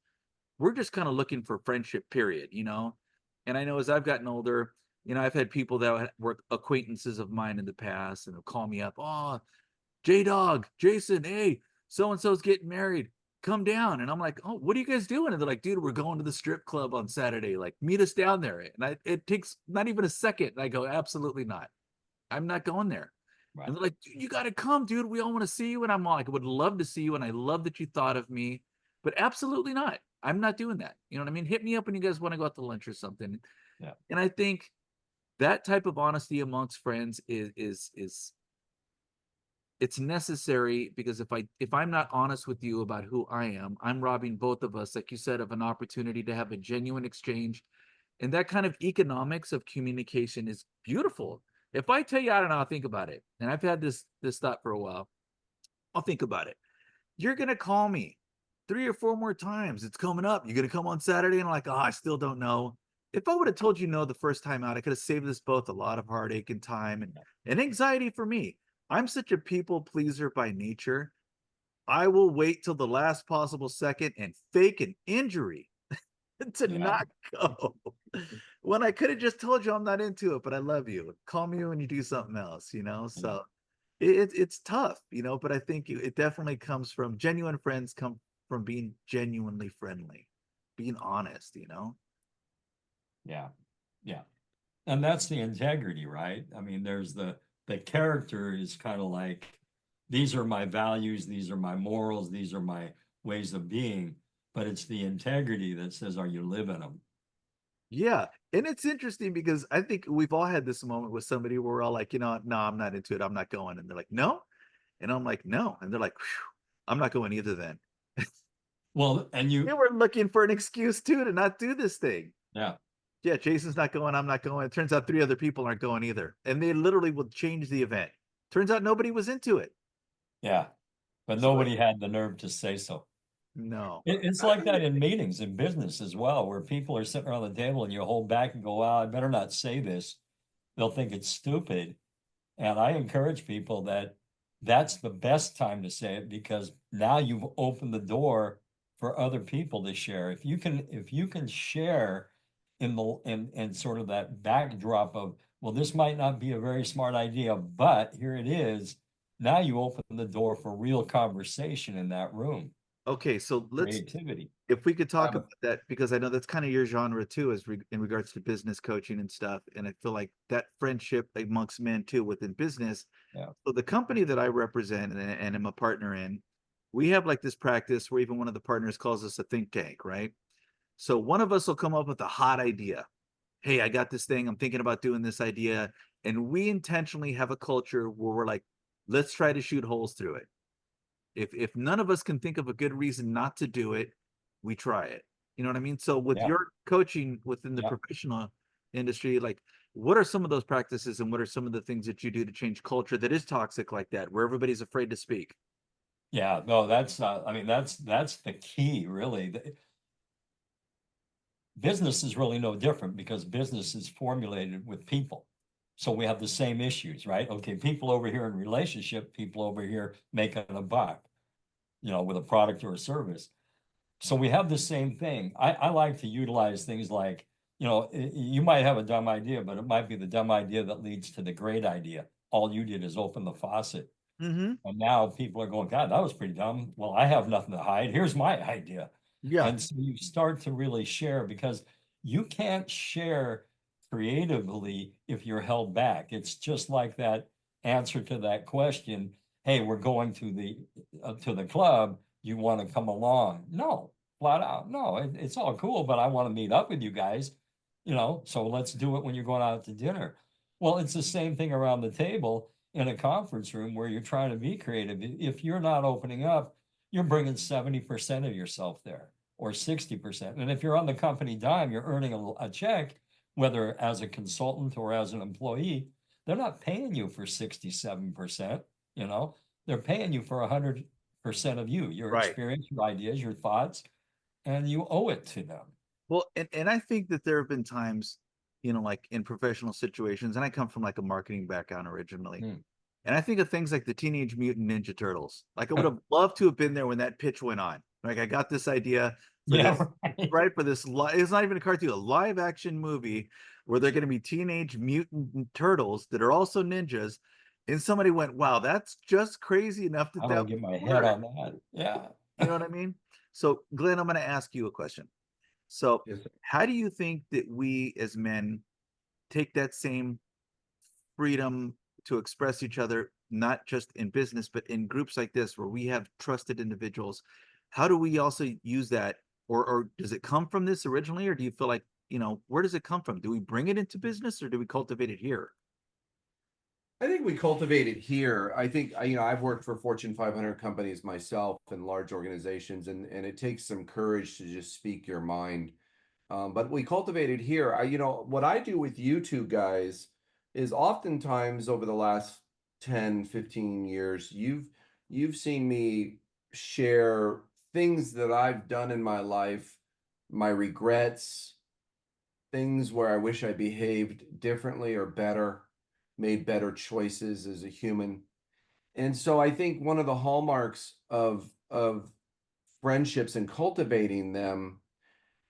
we're just kind of looking for friendship, period. And I know as I've gotten older, I've had people that were acquaintances of mine in the past and they'll call me up. Oh, J Dog, Jason, hey, so and so's getting married. Come down. And I'm like, oh, what are you guys doing? And they're like, dude, we're going to the strip club on Saturday. Like, meet us down there. And it takes not even a second. And I go, absolutely not. I'm not going there. Right. And they're like, you got to come, dude. We all want to see you. And I'm like, I would love to see you. And I love that you thought of me, but absolutely not. I'm not doing that. You know what I mean? Hit me up when you guys want to go out to lunch or something. Yeah. And I think that type of honesty amongst friends is it's necessary, because if I'm not honest with you about who I am, I'm robbing both of us, like you said, of an opportunity to have a genuine exchange. And that kind of economics of communication is beautiful. If I tell you, I don't know, think about it. And I've had this thought for a while. I'll think about it. You're gonna call me 3 or 4 more times. It's coming up. You're gonna come on Saturday, and I'm like, oh, I still don't know. If I would have told you no the first time out, I could have saved us both a lot of heartache and time and anxiety for me. I'm such a people pleaser by nature. I will wait till the last possible second and fake an injury to Yeah. not go. When I could have just told you I'm not into it, but I love you. Call me when you do something else. So it's tough, but I think it definitely comes from genuine friends, come from being genuinely friendly, being honest. Yeah. Yeah. And that's the integrity, right? I mean, there's the character is kind of like, these are my values, these are my morals, these are my ways of being, but it's the integrity that says, are you living them? Yeah. And it's interesting because I think we've all had this moment with somebody where we're all like, no, I'm not into it. I'm not going. And they're like, no. And I'm like, no. And they're like, I'm not going either then. Well, and They you, were looking for an excuse too to not do this thing. yeah, Yeah, Jason's not going. I'm not going. It turns out 3 other people aren't going either. And they literally will change the event. Turns out nobody was into it. yeah, but So nobody had the nerve to say so. no. It's like that in meetings in business as well, where people are sitting around the table and you hold back and go, well, I better not say this. They'll think it's stupid. And I encourage people that that's the best time to say it, because now you've opened the door for other people to share. If you can share in sort of that backdrop of, well, this might not be a very smart idea, but here it is. Now you open the door for real conversation in that room, Okay, so creativity. if we could talk Um, about that, because I know that's kind of your genre too, in regards to business coaching and stuff. And I feel like that friendship amongst men too within business. Yeah. So the company that I represent and am a partner in, we have like this practice where even one of the partners calls us a think tank, right? So one of us will come up with a hot idea. Hey, I got this thing. I'm thinking about doing this idea. And we intentionally have a culture where we're like, let's try to shoot holes through it. If none of us can think of a good reason not to do it, we try it. You know what I mean? So with Yeah. your coaching within the Yeah. professional industry, like what are some of those practices and what are some of the things that you do to change culture that is toxic like that, where everybody's afraid to speak? Yeah, no, I mean, that's the key, really. Business is really no different because business is formulated with people. So we have the same issues, right? Okay, people over here in relationship, people over here making a buck, with a product or a service. So we have the same thing. I like to utilize things like, you might have a dumb idea, but it might be the dumb idea that leads to the great idea. All you did is open the faucet. Mm-hmm. And now people are going, God, that was pretty dumb. Well, I have nothing to hide. Here's my idea. Yeah. And so you start to really share, because you can't share creatively if you're held back. It's just like that answer to that question. Hey, we're going to the club. You want to come along? No, flat out, no, it's all cool, but I want to meet up with you guys, so let's do it when you're going out to dinner. Well, it's the same thing around the table in a conference room where you're trying to be creative. If you're not opening up, you're bringing 70% of yourself there or 60%. And if you're on the company dime, you're earning a check, whether as a consultant or as an employee, they're not paying you for 67%, they're paying you for 100% of you, your Right. experience, your ideas, your thoughts, and you owe it to them. Well, and I think that there have been times, like in professional situations, and I come from like a marketing background originally. Mm. And I think of things like the Teenage Mutant Ninja Turtles. Like I would have loved to have been there when that pitch went on. Like I got this idea for Yeah, this, right. right? For this, it's not even a cartoon, a live action movie where they're going to be Teenage Mutant Turtles that are also ninjas. And somebody went, wow, that's just crazy enough I that don't that get would my head work. on that. Yeah. You know what I mean? So, Glenn, I'm going to ask you a question. So, Yes, sir. how do you think that we as men take that same freedom to express each other, not just in business, but in groups like this where we have trusted individuals? How do we also use that? Or does it come from this originally? Or do you feel like, where does it come from? Do we bring it into business or do we cultivate it here? I think we cultivate it here. I think, I've worked for Fortune 500 companies myself and large organizations, and it takes some courage to just speak your mind. But we cultivate it here. What I do with you two guys is oftentimes over the last 10, 15 years, you've seen me share things that I've done in my life, my regrets, things where I wish I behaved differently or better, made better choices as a human. And so I think one of the hallmarks of friendships and cultivating them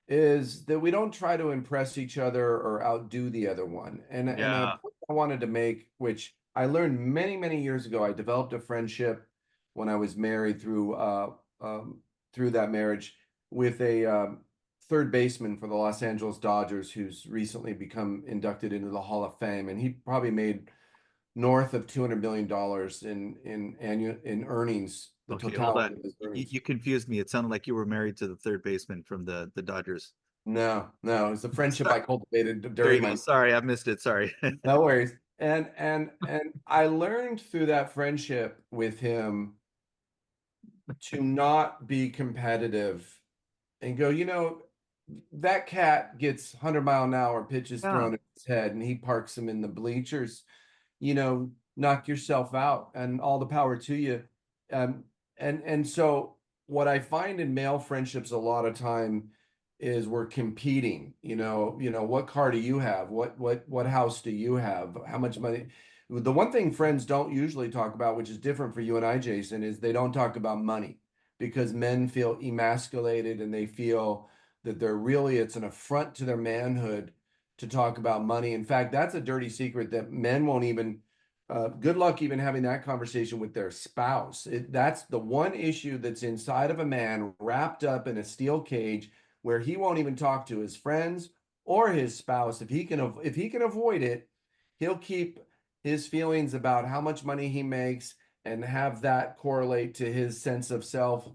is that we don't try to impress each other or outdo the other one. And a Yeah. point I wanted to make, which I learned many, many years ago, I developed a friendship when I was married through that marriage with a third baseman for the Los Angeles Dodgers, who's recently become inducted into the Hall of Fame, and he probably made north of $200 million in earnings, the Okay, hold totality on. of his You, earnings. you confused me. It sounded like you were married to the third baseman from the Dodgers. No, no, it's a friendship I cultivated There you during go. my Sorry, I missed it. Sorry. no worries. And I learned through that friendship with him to not be competitive and go, that cat gets 100-mile-an-hour pitches Yeah. thrown at his head and he parks them in the bleachers. Knock yourself out and all the power to you. Um, and so what I find in male friendships a lot of time is we're competing. What car do you have? What house do you have? How much money? The one thing friends don't usually talk about, which is different for you and I, Jason, is they don't talk about money because men feel emasculated and they feel that it's an affront to their manhood to talk about money. In fact, that's a dirty secret that men won't even good luck even having that conversation with their spouse. That's the one issue that's inside of a man wrapped up in a steel cage where he won't even talk to his friends or his spouse. If he can avoid it, he'll keep his feelings about how much money he makes and have that correlate to his sense of self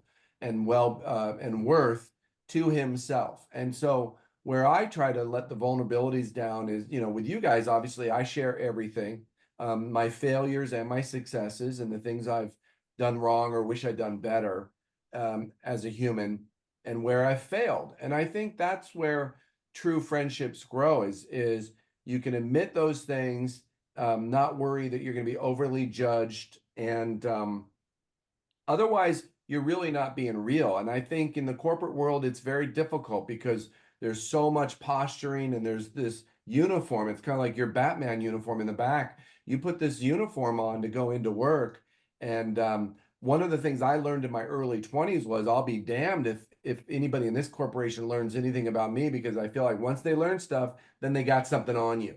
and and worth to himself. And so where I try to let the vulnerabilities down is, with you guys, obviously I share everything, my failures and my successes and the things I've done wrong or wish I'd done better as a human and where I failed. And I think that's where true friendships grow is you can admit those things, not worry that you're going to be overly judged. And otherwise, you're really not being real. And I think in the corporate world, it's very difficult because there's so much posturing and there's this uniform. It's kind of like your Batman uniform in the back. You put this uniform on to go into work. And one of the things I learned in my early 20s was I'll be damned if anybody in this corporation learns anything about me, because I feel like once they learn stuff, then they got something on you.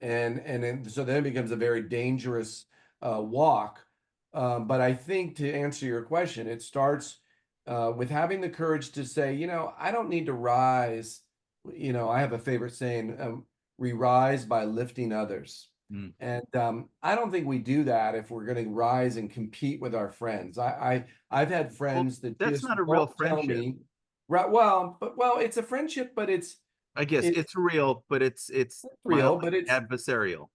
So then it becomes a very dangerous walk. But I think to answer your question, it starts with having the courage to say, I don't need to rise. I have a favorite saying, we rise by lifting others. Mm. And I don't think we do that if we're going to rise and compete with our friends. I've had Well, friends that that's just not a real won't tell friendship. me. Right. Well, it's a friendship, but I guess it's it's real, but it's real, mildly but adversarial.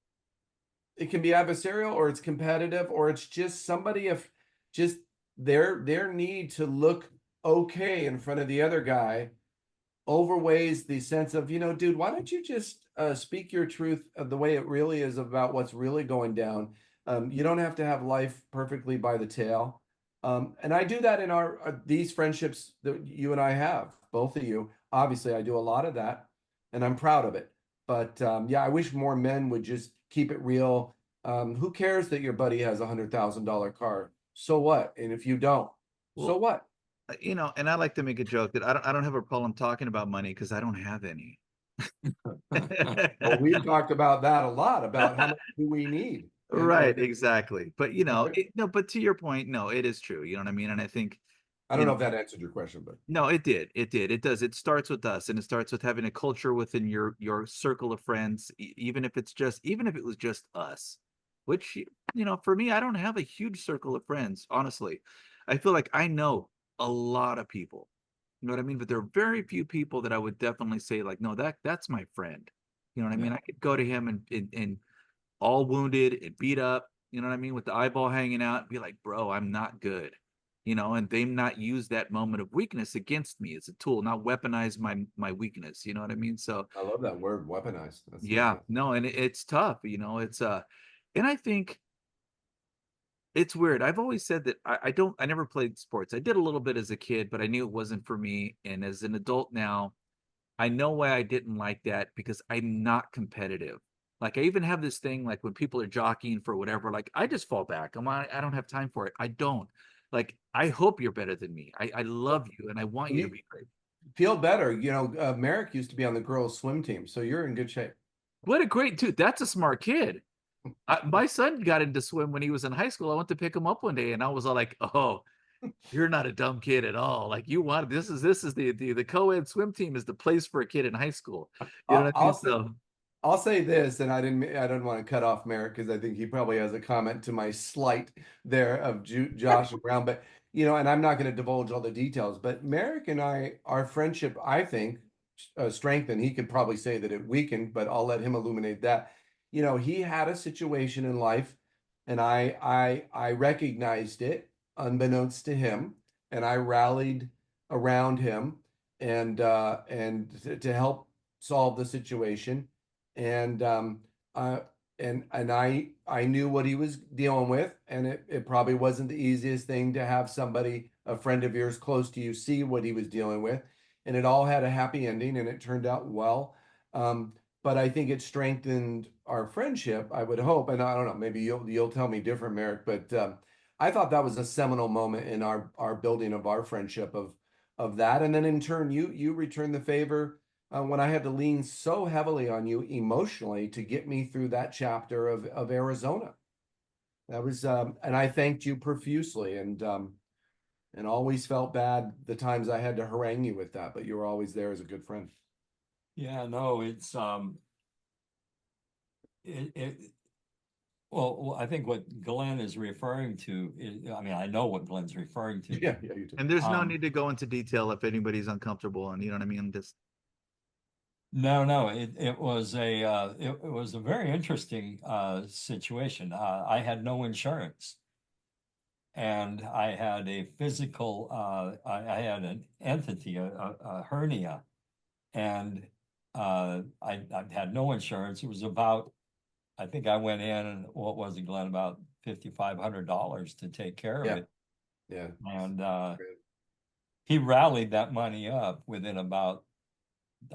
it can be adversarial, or it's competitive, or it's just somebody, if just their need to look okay in front of the other guy overweighs the sense of, dude, why don't you just speak your truth of the way it really is about what's really going down. You don't have to have life perfectly by the tail. And I do that in our these friendships that you and I have, both of you. Obviously, I do a lot of that, and I'm proud of it. But yeah, I wish more men would just keep it real. Who cares that your buddy has $100,000 car? So what? And if you don't, so Well, what? and I like to make a joke that I don't have a problem talking about money because I don't have any. Well, we've talked about that a lot, about how much do we need, Right, exactly. But right. no, but to your point, no, it is true. You know what I mean? And I think, I don't know if that answered your question, but no, it did. It did. It does. It starts with us, and it starts with having a culture within your circle of friends, even if it was just us, which for me, I don't have a huge circle of friends, honestly. I feel like I know a lot of people. You know what I mean? But there are very few people that I would definitely say like, no, that's my friend. You know what I yeah, mean? I could go to him and all wounded and beat up, you know what I mean, with the eyeball hanging out, be like, bro, I'm not good, and they not use that moment of weakness against me as a tool, not weaponize my weakness, you know what I mean? So I love that word, weaponized. That's yeah, fantastic. no, and it's tough, and I think it's weird. I've always said that I never played sports. I did a little bit as a kid, but I knew it wasn't for me. And as an adult now, I know why I didn't like that because I'm not competitive. Like I even have this thing like when people are jockeying for whatever, like I just fall back. I don't have time for it. I don't. Like I hope you're better than me. I love you and I want And you to you be great. feel better. Merrick used to be on the girls' swim team, so you're in good shape. What a great dude. That's a smart kid. My son got into swim when he was in high school. I went to pick him up one day and I was all like, "Oh, you're not a dumb kid at all. Like you want this is the co-ed swim team is the place for a kid in high school." You know I'll, what I I'll mean? say So I'll say this, and I don't want to cut off Merrick because I think he probably has a comment to my slight there of Josh and Brown, but and I'm not going to divulge all the details. But Merrick and our friendship, I think, strengthened. He could probably say that it weakened, but I'll let him illuminate that. He had a situation in life, and I recognized it unbeknownst to him, and I rallied around him and to help solve the situation. And uh, I knew what he was dealing with, and it probably wasn't the easiest thing to have somebody, a friend of yours close to you, see what he was dealing with. And it all had a happy ending, and it turned out well. Um, but I think it strengthened our friendship. I would hope, and I don't know, maybe you'll tell me different, Merrick. But I thought that was a seminal moment in our building of our friendship of that. And then in turn, you returned the favor when I had to lean so heavily on you emotionally to get me through that chapter of Arizona. That was, and I thanked you profusely, and always felt bad the times I had to harangue you with that, but you were always there as a good friend. Yeah, no, it's it well, I think what Glenn is referring to is, I mean, I know what Glenn's referring to. Yeah, yeah, you do. and there's no Um, need to go into detail if anybody's uncomfortable and you know what I mean. Just no, it was a very interesting situation. I had no insurance, and I had a physical I had an entity, a hernia, and I had no insurance. It was about, I think I went in, and what was it, Glenn, about $5,500 to take care of Yeah, it. yeah. And he rallied that money up within about,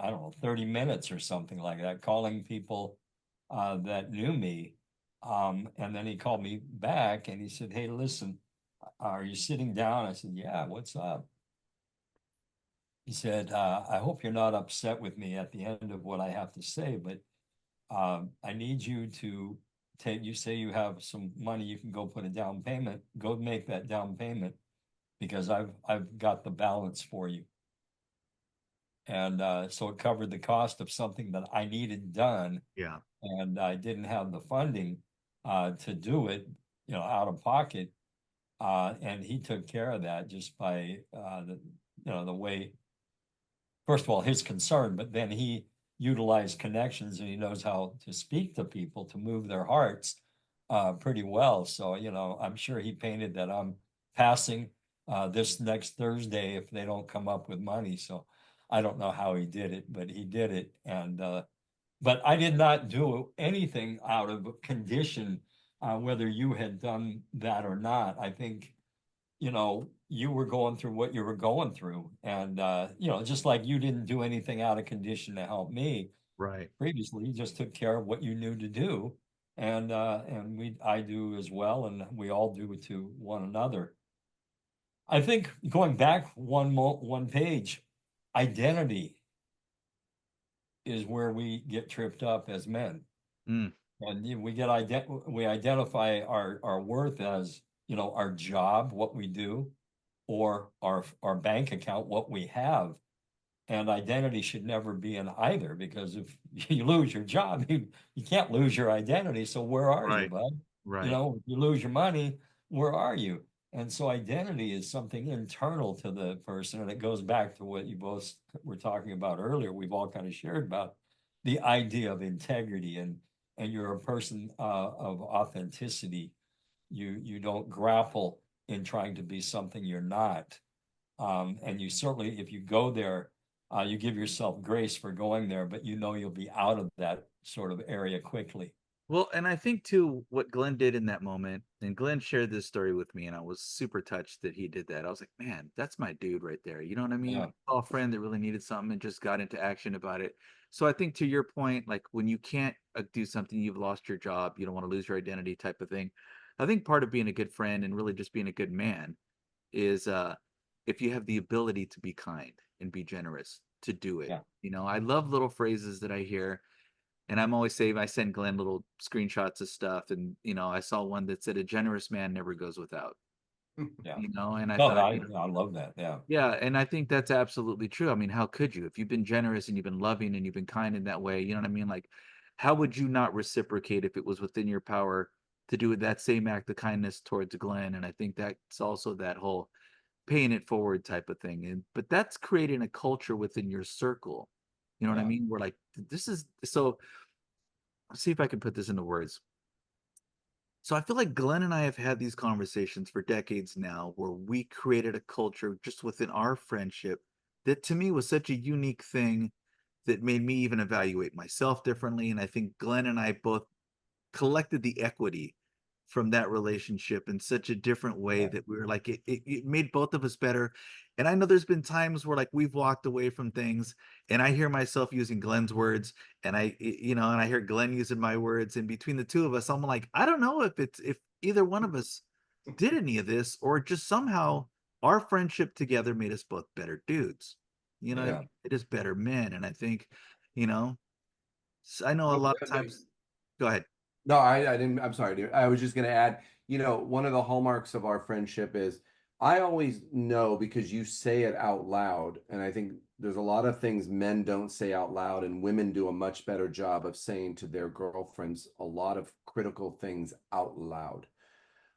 I don't know, 30 minutes or something like that, calling people that knew me. And then he called me back and he said, "Hey, listen, are you sitting down?" I said, "Yeah, what's up?" He said, "I hope you're not upset with me at the end of what I have to say, but I need you to you say you have some money, you can go put a down payment, go make that down payment because I've got the balance for you." And so it covered the cost of something that I needed done, yeah. and I didn't have the funding to do it, out of pocket. And he took care of that just by the way. first of all, his concern, but then he utilized connections and he knows how to speak to people to move their hearts pretty well. So, you know, I'm sure he painted that I'm passing this next Thursday if they don't come up with money. So I don't know how he did it, but he did it. And but I did not do anything out of condition, whether you had done that or not. I think, you know, you were going through what you were going through. And, you know, just like you didn't do anything out of condition to help me Right. previously, you just took care of what you knew to do. And I do as well, and we all do it to one another. I think going back one page, identity is where we get tripped up as men. Mm, And we identify our worth as, you know, our job, what we do, or our bank account, what we have. And identity should never be in either, because if you lose your job, you can't lose your identity. So where are you, right. bud? You Right. know, if you lose your money, where are you? And so identity is something internal to the person. And it goes back to what you both were talking about earlier. We've all kind of shared about the idea of integrity, and you're a person of authenticity. You don't grapple in trying to be something you're not. And you certainly, if you go there, you give yourself grace for going there, but you know you'll be out of that sort of area quickly. Well, and I think too, what Glenn did in that moment, and Glenn shared this story with me, and I was super touched that he did that. I was like, man, that's my dude right there. You know what I mean? Yeah, Like, a friend that really needed something and just got into action about it. So I think to your point, like when you can't do something, you've lost your job, you don't want to lose your identity type of thing. I think part of being a good friend and really just being a good man is if you have the ability to be kind and be generous to do it. yeah, You know, I love little phrases that I hear, and I'm always saying I send Glenn little screenshots of stuff, and I saw one that said a generous man never goes without. yeah. And I No, thought, I love that. Yeah, yeah, and I think that's absolutely true. I mean, how could you? If you've been generous and you've been loving and you've been kind in that way, you know what I mean? Like, how would you not reciprocate if it was within your power to do that same act of kindness towards Glenn? And I think that's also that whole paying it forward type of thing. And but that's creating a culture within your circle. You know what I yeah, mean? We're like, this is so. Let's see if I can put this into words. So I feel like Glenn and I have had these conversations for decades now where we created a culture just within our friendship that to me was such a unique thing that made me even evaluate myself differently. And I think Glenn and I both collected the equity from that relationship in such a different way yeah, that we were like it made both of us better. And I know there's been times where like we've walked away from things and I hear myself using Glenn's words, and and I hear Glenn using my words, and between the two of us I'm like, I don't know if either one of us did any of this, or just somehow our friendship together made us both better dudes. You know what I yeah. mean? It is better men. And I think, you know, I know a No, lot of times. Go ahead. no, I didn't. I'm sorry, dude. I was just going to add, one of the hallmarks of our friendship is I always know because you say it out loud. And I think there's a lot of things men don't say out loud, and women do a much better job of saying to their girlfriends a lot of critical things out loud.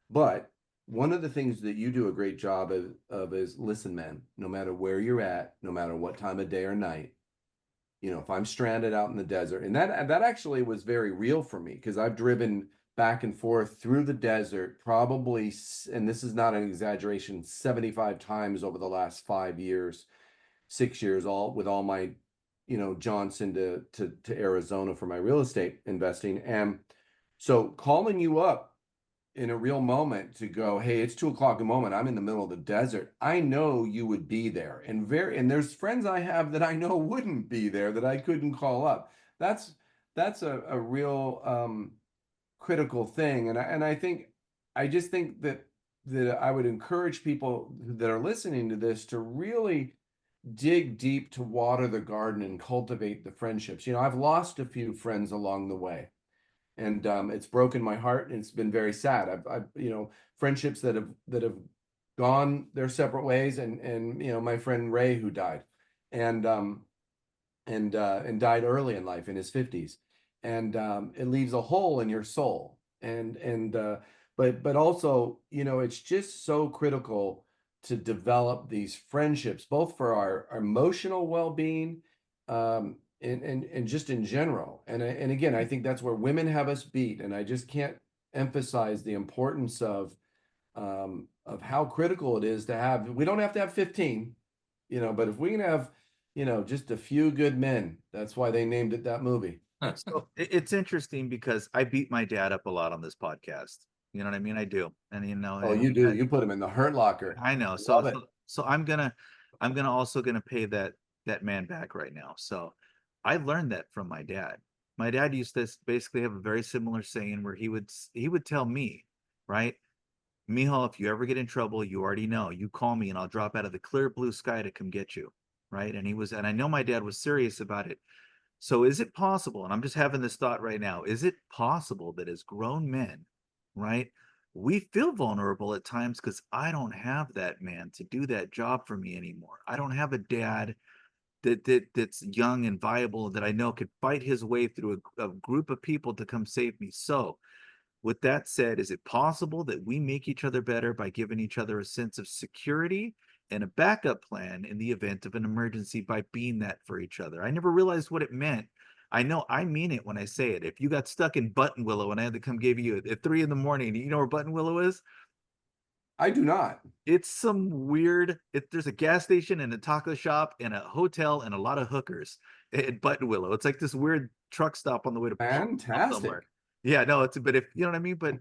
But one of the things that you do a great job of is listen, man, no matter where you're at, no matter what time of day or night, if I'm stranded out in the desert, and that actually was very real for me because I've driven back and forth through the desert probably, and this is not an exaggeration, 75 times over the last 5 years, 6 years, all with all my, Johnson to Arizona for my real estate investing. And so calling you up in a real moment to go, hey, it's 2 o'clock in the moment. I'm in the middle of the desert. I know you would be there. And there's friends I have that I know wouldn't be there that I couldn't call up. That's a real critical thing. I just think that I would encourage people that are listening to this to really dig deep to water the garden and cultivate the friendships. I've lost a few friends along the way, and it's broken my heart, and it's been very sad. I've friendships that have gone their separate ways, and my friend Ray, who died, and died early in life in his 50s, and it leaves a hole in your soul, but also it's just so critical to develop these friendships, both for our emotional well-being, and just in general. And again, I think that's where women have us beat. And I just can't emphasize the importance of how critical it is to have. We don't have to have 15, but if we can have, just a few good men, that's why they named it that movie. So it's interesting because I beat my dad up a lot on this podcast. You know what I mean? I do. And Oh, you do. You put him in the hurt locker. I know. Love it. So I'm also gonna pay that man back right now. So I learned that from my dad. My dad used to basically have a very similar saying where he would tell me, right? Mijo, if you ever get in trouble, you already know. You call me and I'll drop out of the clear blue sky to come get you. Right. And I know my dad was serious about it. So is it possible, and I'm just having this thought right now, is it possible that as grown men, right, we feel vulnerable at times because I don't have that man to do that job for me anymore. I don't have a dad that's young and viable that I know could fight his way through a group of people to come save me. So with that said, is it possible that we make each other better by giving each other a sense of security and a backup plan in the event of an emergency by being that for each other? I never realized what it meant. I know I mean it when I say it. If you got stuck in Button Willow and I had to come give you at 3 a.m, you know where Button Willow is? I do not. It's some weird, there's a gas station and a taco shop and a hotel and a lot of hookers at Button Willow. It's like this weird truck stop on the way to somewhere. Fantastic. Yeah, no, but if you know what I mean, but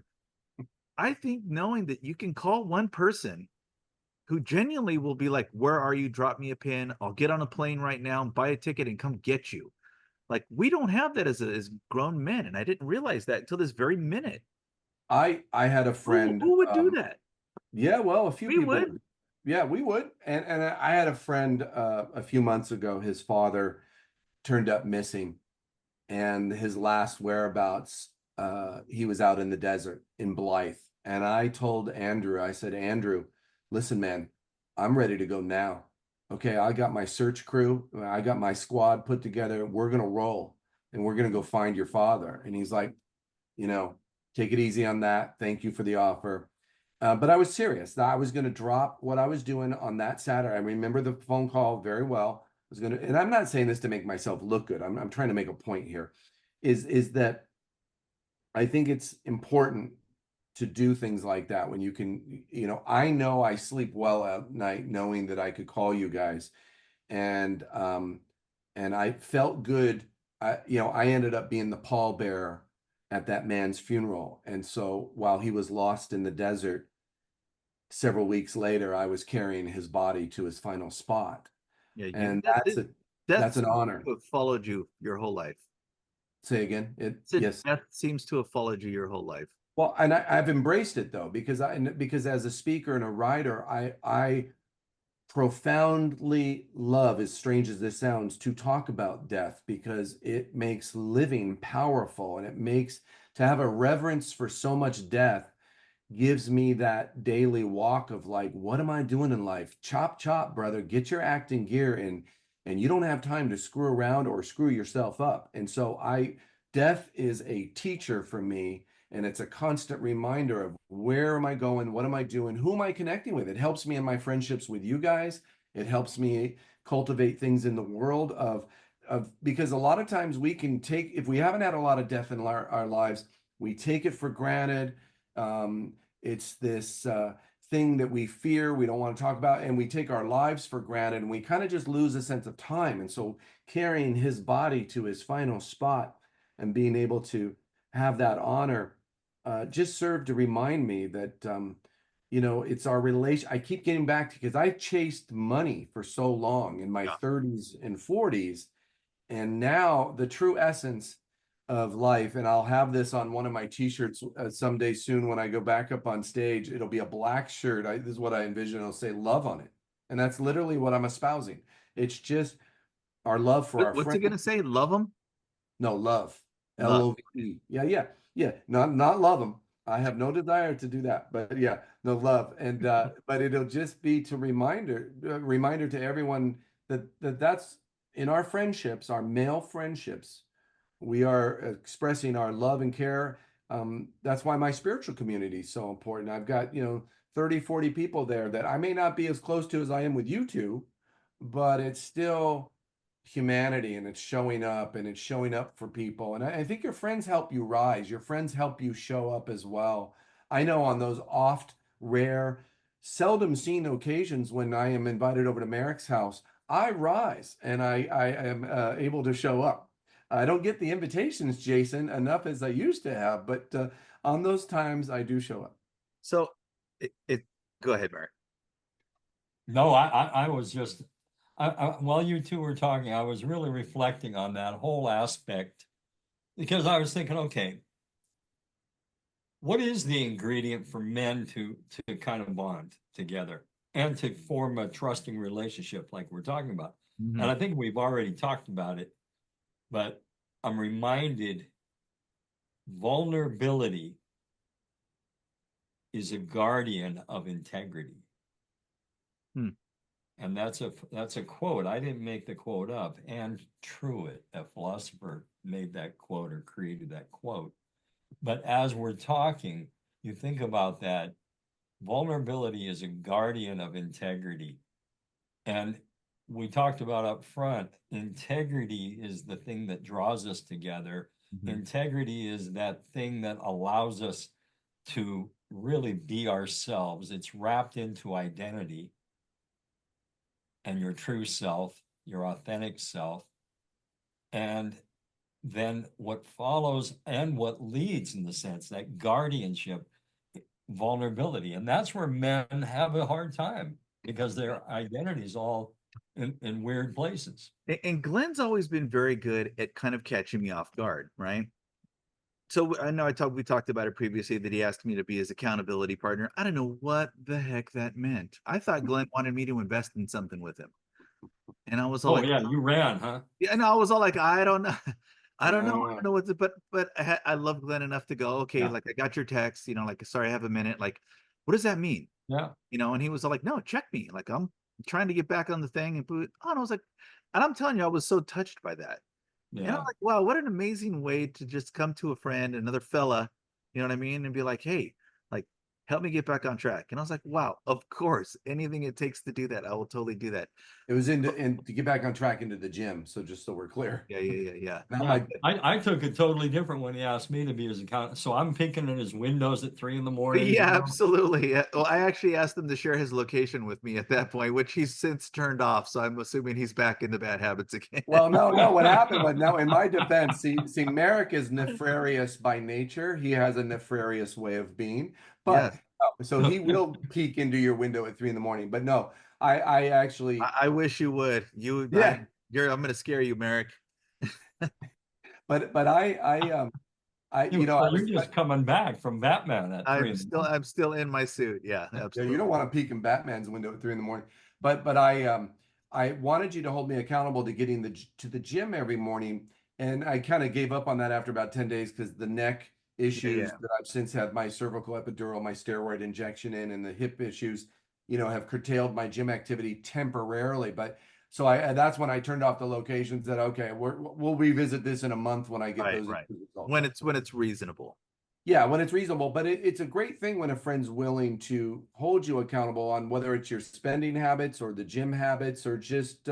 I think knowing that you can call one person who genuinely will be like, where are you? Drop me a pin. I'll get on a plane right now and buy a ticket and come get you. Like, we don't have that as grown men. And I didn't realize that until this very minute. I had a friend. Who would do that? Yeah, well, a few We people. would. Yeah, we would. And I had a friend a few months ago. His father turned up missing, and his last whereabouts, he was out in the desert in Blythe. And I told Andrew, I said, Andrew, listen, man, I'm ready to go now. Okay, I got my search crew, I got my squad put together. We're gonna roll and we're gonna go find your father. And he's like, take it easy on that. Thank you for the offer. But I was serious that I was going to drop what I was doing on that Saturday. I remember the phone call very well. I was going to, and I'm not saying this to make myself look good. I'm trying to make a point here, is that I think it's important to do things like that when you can, I know I sleep well at night knowing that I could call you guys, and I felt good. I ended up being the pallbearer at that man's funeral, and so while he was lost in the desert, several weeks later, I was carrying his body to his final spot. Yeah, And that's an honor. Followed you your whole life. Say again. Yes. Death seems to have followed you your whole life. Well, and I've embraced it though, because as a speaker and a writer, I profoundly love, as strange as this sounds, to talk about death, because it makes living powerful, and it makes to have a reverence for so much death gives me that daily walk of like, what am I doing in life? Chop, chop, brother, get your acting gear in, and you don't have time to screw around or screw yourself up. And so death is a teacher for me, and it's a constant reminder of where am I going? What am I doing? Who am I connecting with? It helps me in my friendships with you guys. It helps me cultivate things in the world because a lot of times we can take, if we haven't had a lot of death in our lives, we take it for granted. It's this thing that we fear, we don't want to talk about, and we take our lives for granted, and we kind of just lose a sense of time. And so carrying his body to his final spot and being able to have that honor just served to remind me that, it's our relation. I keep getting back to, because I chased money for so long in my 30s and 40s, and now the true essence of life, and I'll have this on one of my t-shirts someday soon when I go back up on stage. It'll be a black shirt. This is what I envision. It'll say love on it, and that's literally what I'm espousing. It's just our love for our friends. What's it gonna say? Love them? No, love. Love. LOVE. Yeah. Not love them. I have no desire to do that, but yeah, no love. And but it'll just be to reminder to everyone that's in our friendships, our male friendships. We are expressing our love and care. That's why my spiritual community is so important. I've got, 30, 40 people there that I may not be as close to as I am with you two, but it's still humanity and it's showing up and it's showing up for people. And I think your friends help you rise. Your friends help you show up as well. I know on those oft, rare, seldom seen occasions when I am invited over to Marek's house, I rise and I am able to show up. I don't get the invitations, Jason, enough as I used to have, but on those times I do show up. So it go ahead, Mark. No, I was just, while you two were talking, I was really reflecting on that whole aspect because I was thinking, okay, what is the ingredient for men to kind of bond together and to form a trusting relationship like we're talking about? And I think we've already talked about it, but I'm reminded vulnerability is a guardian of integrity. And that's a quote. I didn't make the quote up. And Truett, a philosopher, made that quote or created that quote. But as we're talking, you think about that. Vulnerability is a guardian of integrity. And we talked about up front, integrity is the thing that draws us together. Integrity is that thing that allows us to really be ourselves. It's wrapped into identity and your true self, your authentic self. And then what follows and what leads, in the sense, that guardianship, vulnerability. And that's where men have a hard time because their identity's all in weird places. And Glenn's always been very good at kind of catching me off guard, right? So I know we talked about it previously that he asked me to be his accountability partner. I don't know what the heck that meant. I thought Glenn wanted me to invest in something with him. And I was all like, yeah, you ran, huh? Yeah, and I was all like, I don't know. I don't know. I Yeah. don't know what to, but I love Glenn enough to go, okay, Yeah. like I got your text, like, sorry, I have a minute. Like, what does that mean? Yeah. And he was all like, no, check me. Like, I'm trying to get back on the thing and put on. I was like, and I'm telling you, I was so touched by that. And I'm Yeah. like, wow, what an amazing way to just come to a friend, another fella, you know what I mean? And be like, hey, like, help me get back on track. And I was like, wow, of course, anything it takes to do that, I will totally do that. It was to get back on track into the gym. So just so we're clear. Yeah. Not Yeah, like I took it totally different when he asked me to be his accountant. So I'm peeking in his windows at 3 a.m. Yeah, absolutely. Yeah. Well, I actually asked him to share his location with me at that point, which he's since turned off. So I'm assuming he's back into bad habits again. Well, no. What happened was, now in my defense, see, Merrick is nefarious by nature. He has a nefarious way of being, but Yes. so he will peek into your window at 3 in the morning. But no, I actually, I wish you would. yeah. I'm gonna scare you, Merrick. But I I You're just coming back from Batman at 3 a.m. I'm still in my suit. Yeah, Yeah, absolutely. you don't want to peek in Batman's window at 3 in the morning. But I wanted you to hold me accountable to getting to the gym every morning. And I kind of gave up on that after about 10 days because the neck issues Yeah. that I've since had my cervical epidural, my steroid injection in, and the hip issues, have curtailed my gym activity temporarily. But so that's when I turned off the location, said, okay, we'll revisit this in a month when I get Right, those right. results. When it's reasonable. Yeah, when it's reasonable, but it's a great thing when a friend's willing to hold you accountable on whether it's your spending habits or the gym habits or just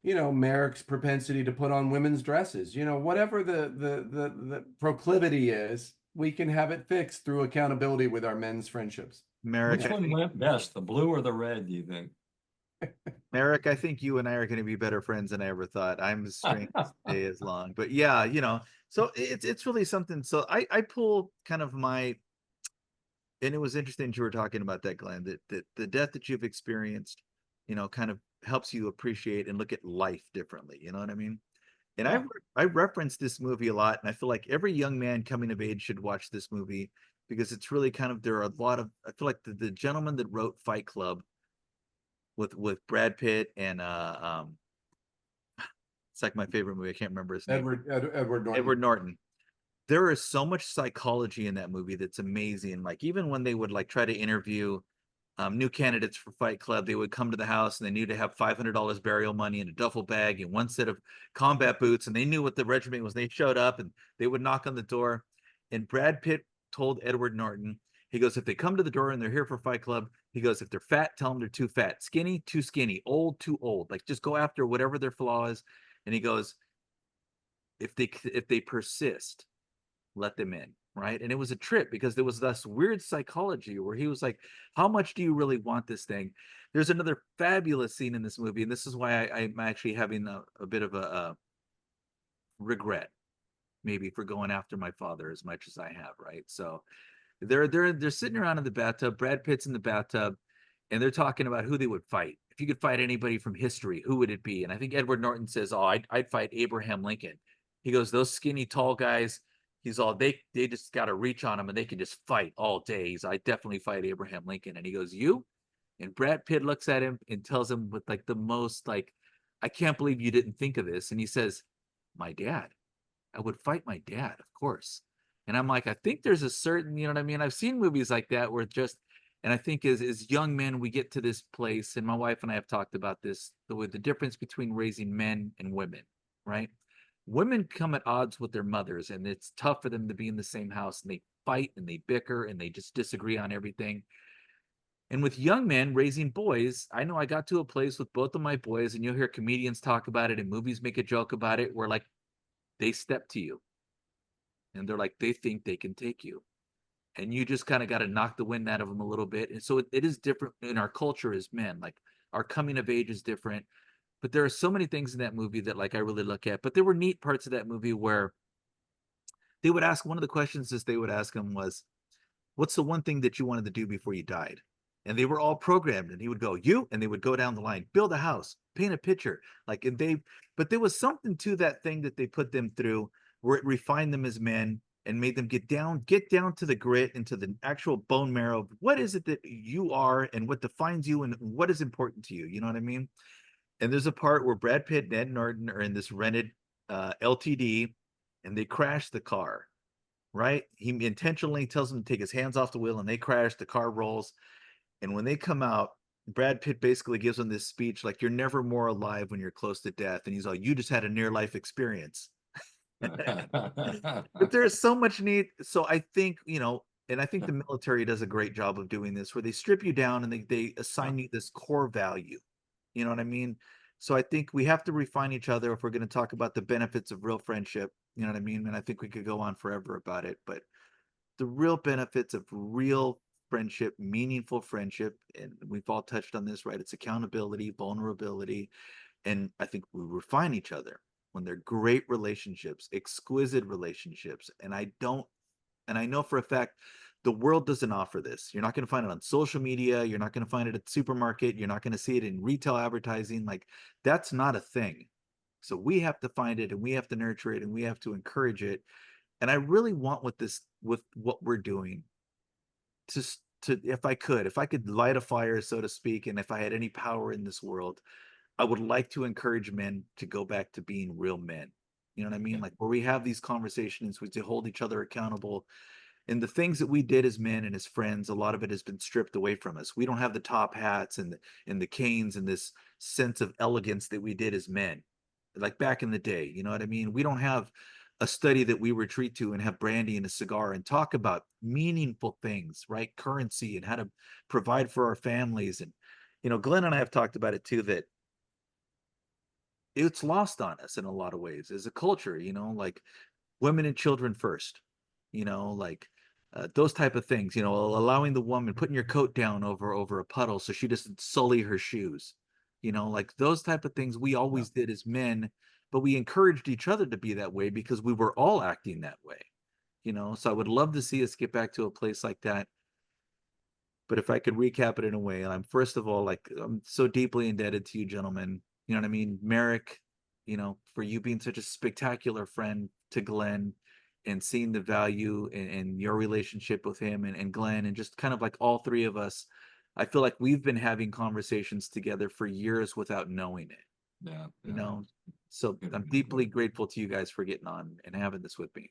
Merrick's propensity to put on women's dresses. Whatever the proclivity is, we can have it fixed through accountability with our men's friendships. Merrick, Which one went best, the blue or the red, do you think? Merrick, I think you and I are going to be better friends than I ever thought. I'm as straight to stay as long, but yeah, so it's really something. So I pull kind of and it was interesting that you were talking about that, Glenn, that the death that you've experienced, kind of helps you appreciate and look at life differently. You know what I mean? And Yeah. I reference this movie a lot, and I feel like every young man coming of age should watch this movie because it's really kind of, there are a lot of, I feel like the gentleman that wrote Fight Club with Brad Pitt and it's like my favorite movie. I can't remember his name. Edward Norton. Edward Norton. There is so much psychology in that movie that's amazing. Like, even when they would like try to interview new candidates for Fight Club, they would come to the house and they knew to have $500 burial money in a duffel bag and one set of combat boots, and they knew what the regiment was. They showed up and they would knock on the door, and Brad Pitt told Edward Norton, He goes, if they come to the door and they're here for Fight Club, he goes, if they're fat, tell them they're too fat, skinny, too skinny, old, too old. Like just go after whatever their flaw is. And he goes, if they persist, let them in, right? And it was a trip because there was this weird psychology where he was like, how much do you really want this thing? There's another fabulous scene in this movie, and this is why I'm actually having a bit of a regret, maybe, for going after my father as much as I have, right? So they're sitting around in the bathtub. Brad Pitt's in the bathtub, and they're talking about who they would fight. If you could fight anybody from history, who would it be? And I think Edward Norton says, "Oh, I'd fight Abraham Lincoln." He goes, "Those skinny, tall guys." He's all they just got to reach on him and they can just fight all day. I definitely fight Abraham Lincoln. And he goes, "You?" And Brad Pitt looks at him and tells him with like the most like, "I can't believe you didn't think of this." And he says, "My dad. I would fight my dad, of course." And I'm like, I think there's a certain, you know what I mean? I've seen movies like that where just, and I think as young men, we get to this place, and my wife and I have talked about this, the difference between raising men and women, right? Women come at odds with their mothers, and it's tough for them to be in the same house, and they fight and they bicker and they just disagree on everything. And with young men raising boys, I know I got to a place with both of my boys, and you'll hear comedians talk about it and movies make a joke about it, where like they step to you and they're like, they think they can take you. And you just kind of got to knock the wind out of them a little bit. And so it is different in our culture as men. Like our coming of age is different. But there are so many things in that movie that like I really look at. But there were neat parts of that movie where they would ask, one of the questions that they would ask him was, what's the one thing that you wanted to do before you died? And they were all programmed, and he would go, you, and they would go down the line, build a house, paint a picture. Like, and they, but there was something to that thing that they put them through where it refined them as men and made them get down to the grit and to the actual bone marrow of what is it that you are and what defines you and what is important to you. You know what I mean? And there's a part where Brad Pitt and Ed Norton are in this rented LTD, and they crash the car, right? He intentionally tells them to take his hands off the wheel, and they crash, the car rolls. And when they come out, Brad Pitt basically gives them this speech like, you're never more alive when you're close to death. And he's all, you just had a near life experience. But there's so much need. So I think, and I think the military does a great job of doing this, where they strip you down and they assign you this core value. You know what I mean? So I think we have to refine each other if we're going to talk about the benefits of real friendship. You know what I mean? And I think we could go on forever about it, but the real benefits of real friendship, meaningful friendship, and we've all touched on this, right? It's accountability, vulnerability, and I think we refine each other when they're great relationships, exquisite relationships. And I know for a fact the world doesn't offer this. You're not going to find it on social media. You're not going to find it at the supermarket. You're not going to see it in retail advertising. Like that's not a thing. So we have to find it and we have to nurture it and we have to encourage it. And I really want with what we're doing to if I could light a fire, so to speak, and if I had any power in this world, I would like to encourage men to go back to being real men. You know what I mean? Yeah. Like where we have these conversations, we to hold each other accountable. And the things that we did as men and as friends, a lot of it has been stripped away from us. We don't have the top hats and the canes and this sense of elegance that we did as men, like back in the day. You know what I mean? We don't have a study that we retreat to and have brandy and a cigar and talk about meaningful things, right? Currency and how to provide for our families. And, Glenn and I have talked about it too, that it's lost on us in a lot of ways as a culture, like women and children first, like those type of things, allowing the woman, putting your coat down over a puddle so she doesn't sully her shoes, like those type of things we always did as men, but we encouraged each other to be that way because we were all acting that way, so I would love to see us get back to a place like that. But if I could recap it in a way, and I'm first of all, like, I'm so deeply indebted to you gentlemen. You know what I mean? Marek, for you being such a spectacular friend to Glenn and seeing the value in your relationship with him and Glenn, and just kind of like all three of us, I feel like we've been having conversations together for years without knowing it, Yeah. you know? So I'm deeply grateful to you guys for getting on and having this with me.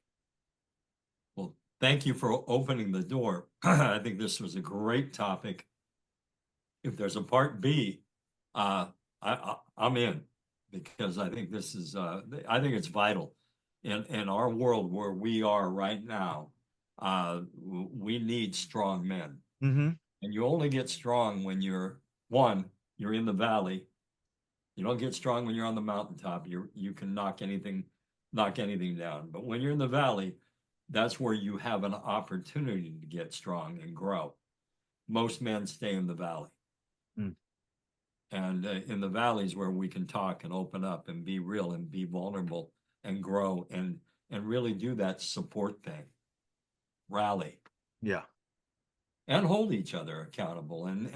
Well, thank you for opening the door. I think this was a great topic. If there's a part B, I'm in, because I think I think it's vital in our world where we are right now. We need strong men. Mm-hmm. And you only get strong when you're in the valley. You don't get strong when you're on the mountaintop. You can knock anything down. But when you're in the valley, that's where you have an opportunity to get strong and grow. Most men stay in the valley. Mm. And in the valleys where we can talk and open up and be real and be vulnerable and grow and really do that support thing, rally Yeah. and hold each other accountable and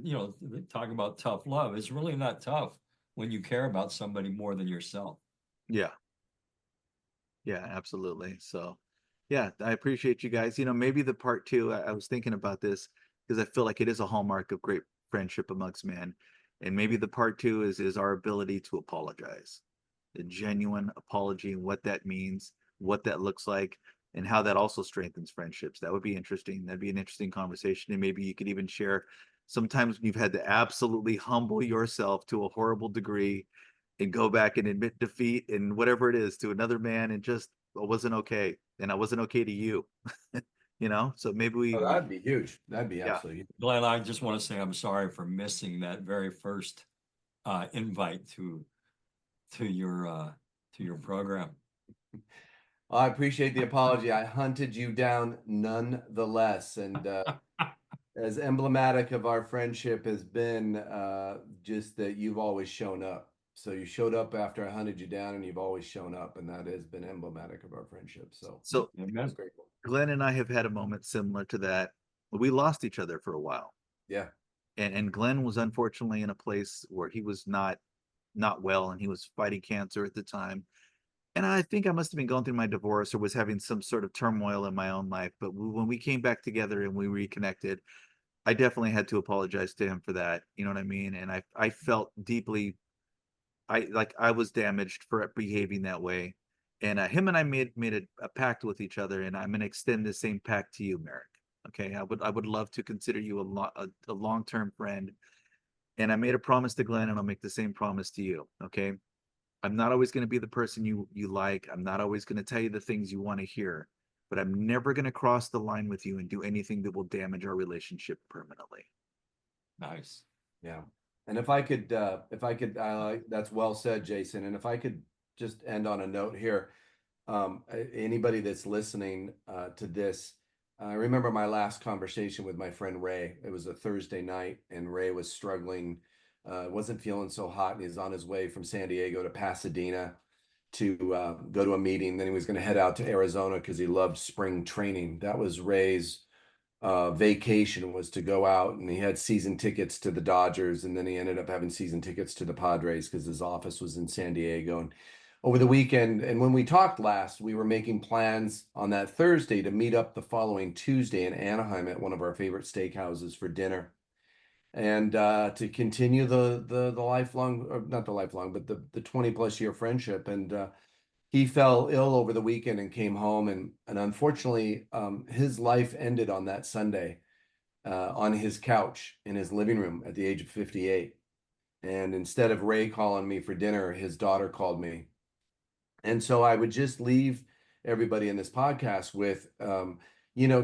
you know, talk about tough love. It's really not tough when you care about somebody more than yourself. Yeah. Yeah, absolutely. So, yeah, I appreciate you guys. You know, maybe the part two, I was thinking about this because I feel like it is a hallmark of great friendship amongst men. And maybe the part two is our ability to apologize, a genuine apology and what that means, what that looks like, and how that also strengthens friendships. That would be interesting. That'd be an interesting conversation. And maybe you could even share sometimes when you've had to absolutely humble yourself to a horrible degree and go back and admit defeat and whatever it is to another man and just I wasn't okay and I wasn't okay to you. You know, so maybe Oh, we that'd be huge. That'd be yeah. absolutely huge. Glenn, I just want to say I'm sorry for missing that very first invite to your program. I appreciate the apology. I hunted you down nonetheless. And as emblematic of our friendship has been just that you've always shown up. So you showed up after I hunted you down and you've always shown up. And that has been emblematic of our friendship. So So I'm Amen. grateful. Glenn and I have had a moment similar to that. We lost each other for a while. Yeah. And Glenn was unfortunately in a place where he was not well and he was fighting cancer at the time. And I think I must have been going through my divorce or was having some sort of turmoil in my own life. But when we came back together and we reconnected, I definitely had to apologize to him for that. You know what I mean? And I felt deeply, I was damaged for behaving that way. And him and I made a pact with each other, and I'm going to extend the same pact to you, Merrick. Okay, I would love to consider you a long-term friend, and I made a promise to Glenn, and I'll make the same promise to you. Okay, I'm not always going to be the person you like. I'm not always going to tell you the things you want to hear, but I'm never going to cross the line with you and do anything that will damage our relationship permanently. Nice. Yeah. And if I could, that's well said, Jason. And if I could just end on a note here, anybody that's listening to this, I remember my last conversation with my friend Ray. It was a Thursday night, and Ray was struggling, wasn't feeling so hot, and he's on his way from San Diego to Pasadena to go to a meeting. Then he was going to head out to Arizona because he loved spring training. That was Ray's vacation, was to go out, and he had season tickets to the Dodgers, and then he ended up having season tickets to the Padres because his office was in San Diego. And over the weekend, and when we talked last, we were making plans on that Thursday to meet up the following Tuesday in Anaheim at one of our favorite steakhouses for dinner, and to continue the lifelong, or not the lifelong, but the 20+ year friendship. And he fell ill over the weekend and came home, and unfortunately, his life ended on that Sunday on his couch in his living room at the age of 58. And instead of Ray calling me for dinner, his daughter called me. And so I would just leave everybody in this podcast with,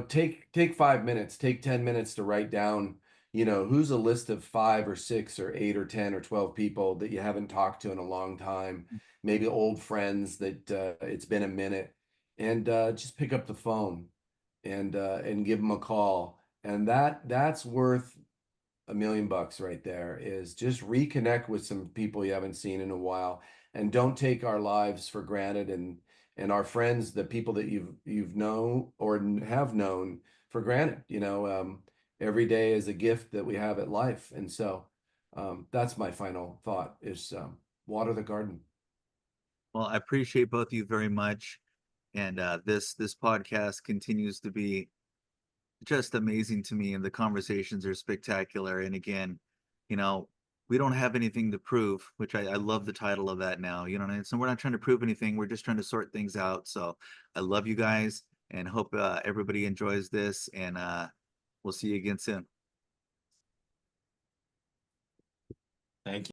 take 5 minutes, take 10 minutes to write down, who's a list of 5 or 6 or 8 or 10 or 12 people that you haven't talked to in a long time, maybe old friends that it's been a minute, and just pick up the phone and give them a call. And that's worth $1 million right there. Is just reconnect with some people you haven't seen in a while, and don't take our lives for granted, and our friends, the people that you've known or have known, for granted. Every day is a gift that we have at life. And so that's my final thought, is water the garden. Well, I appreciate both of you very much. And this podcast continues to be just amazing to me, and the conversations are spectacular. And again, you know, we don't have anything to prove, which I love the title of that now. You know what I mean? So we're not trying to prove anything. We're just trying to sort things out. So I love you guys and hope everybody enjoys this. And we'll see you again soon. Thank you.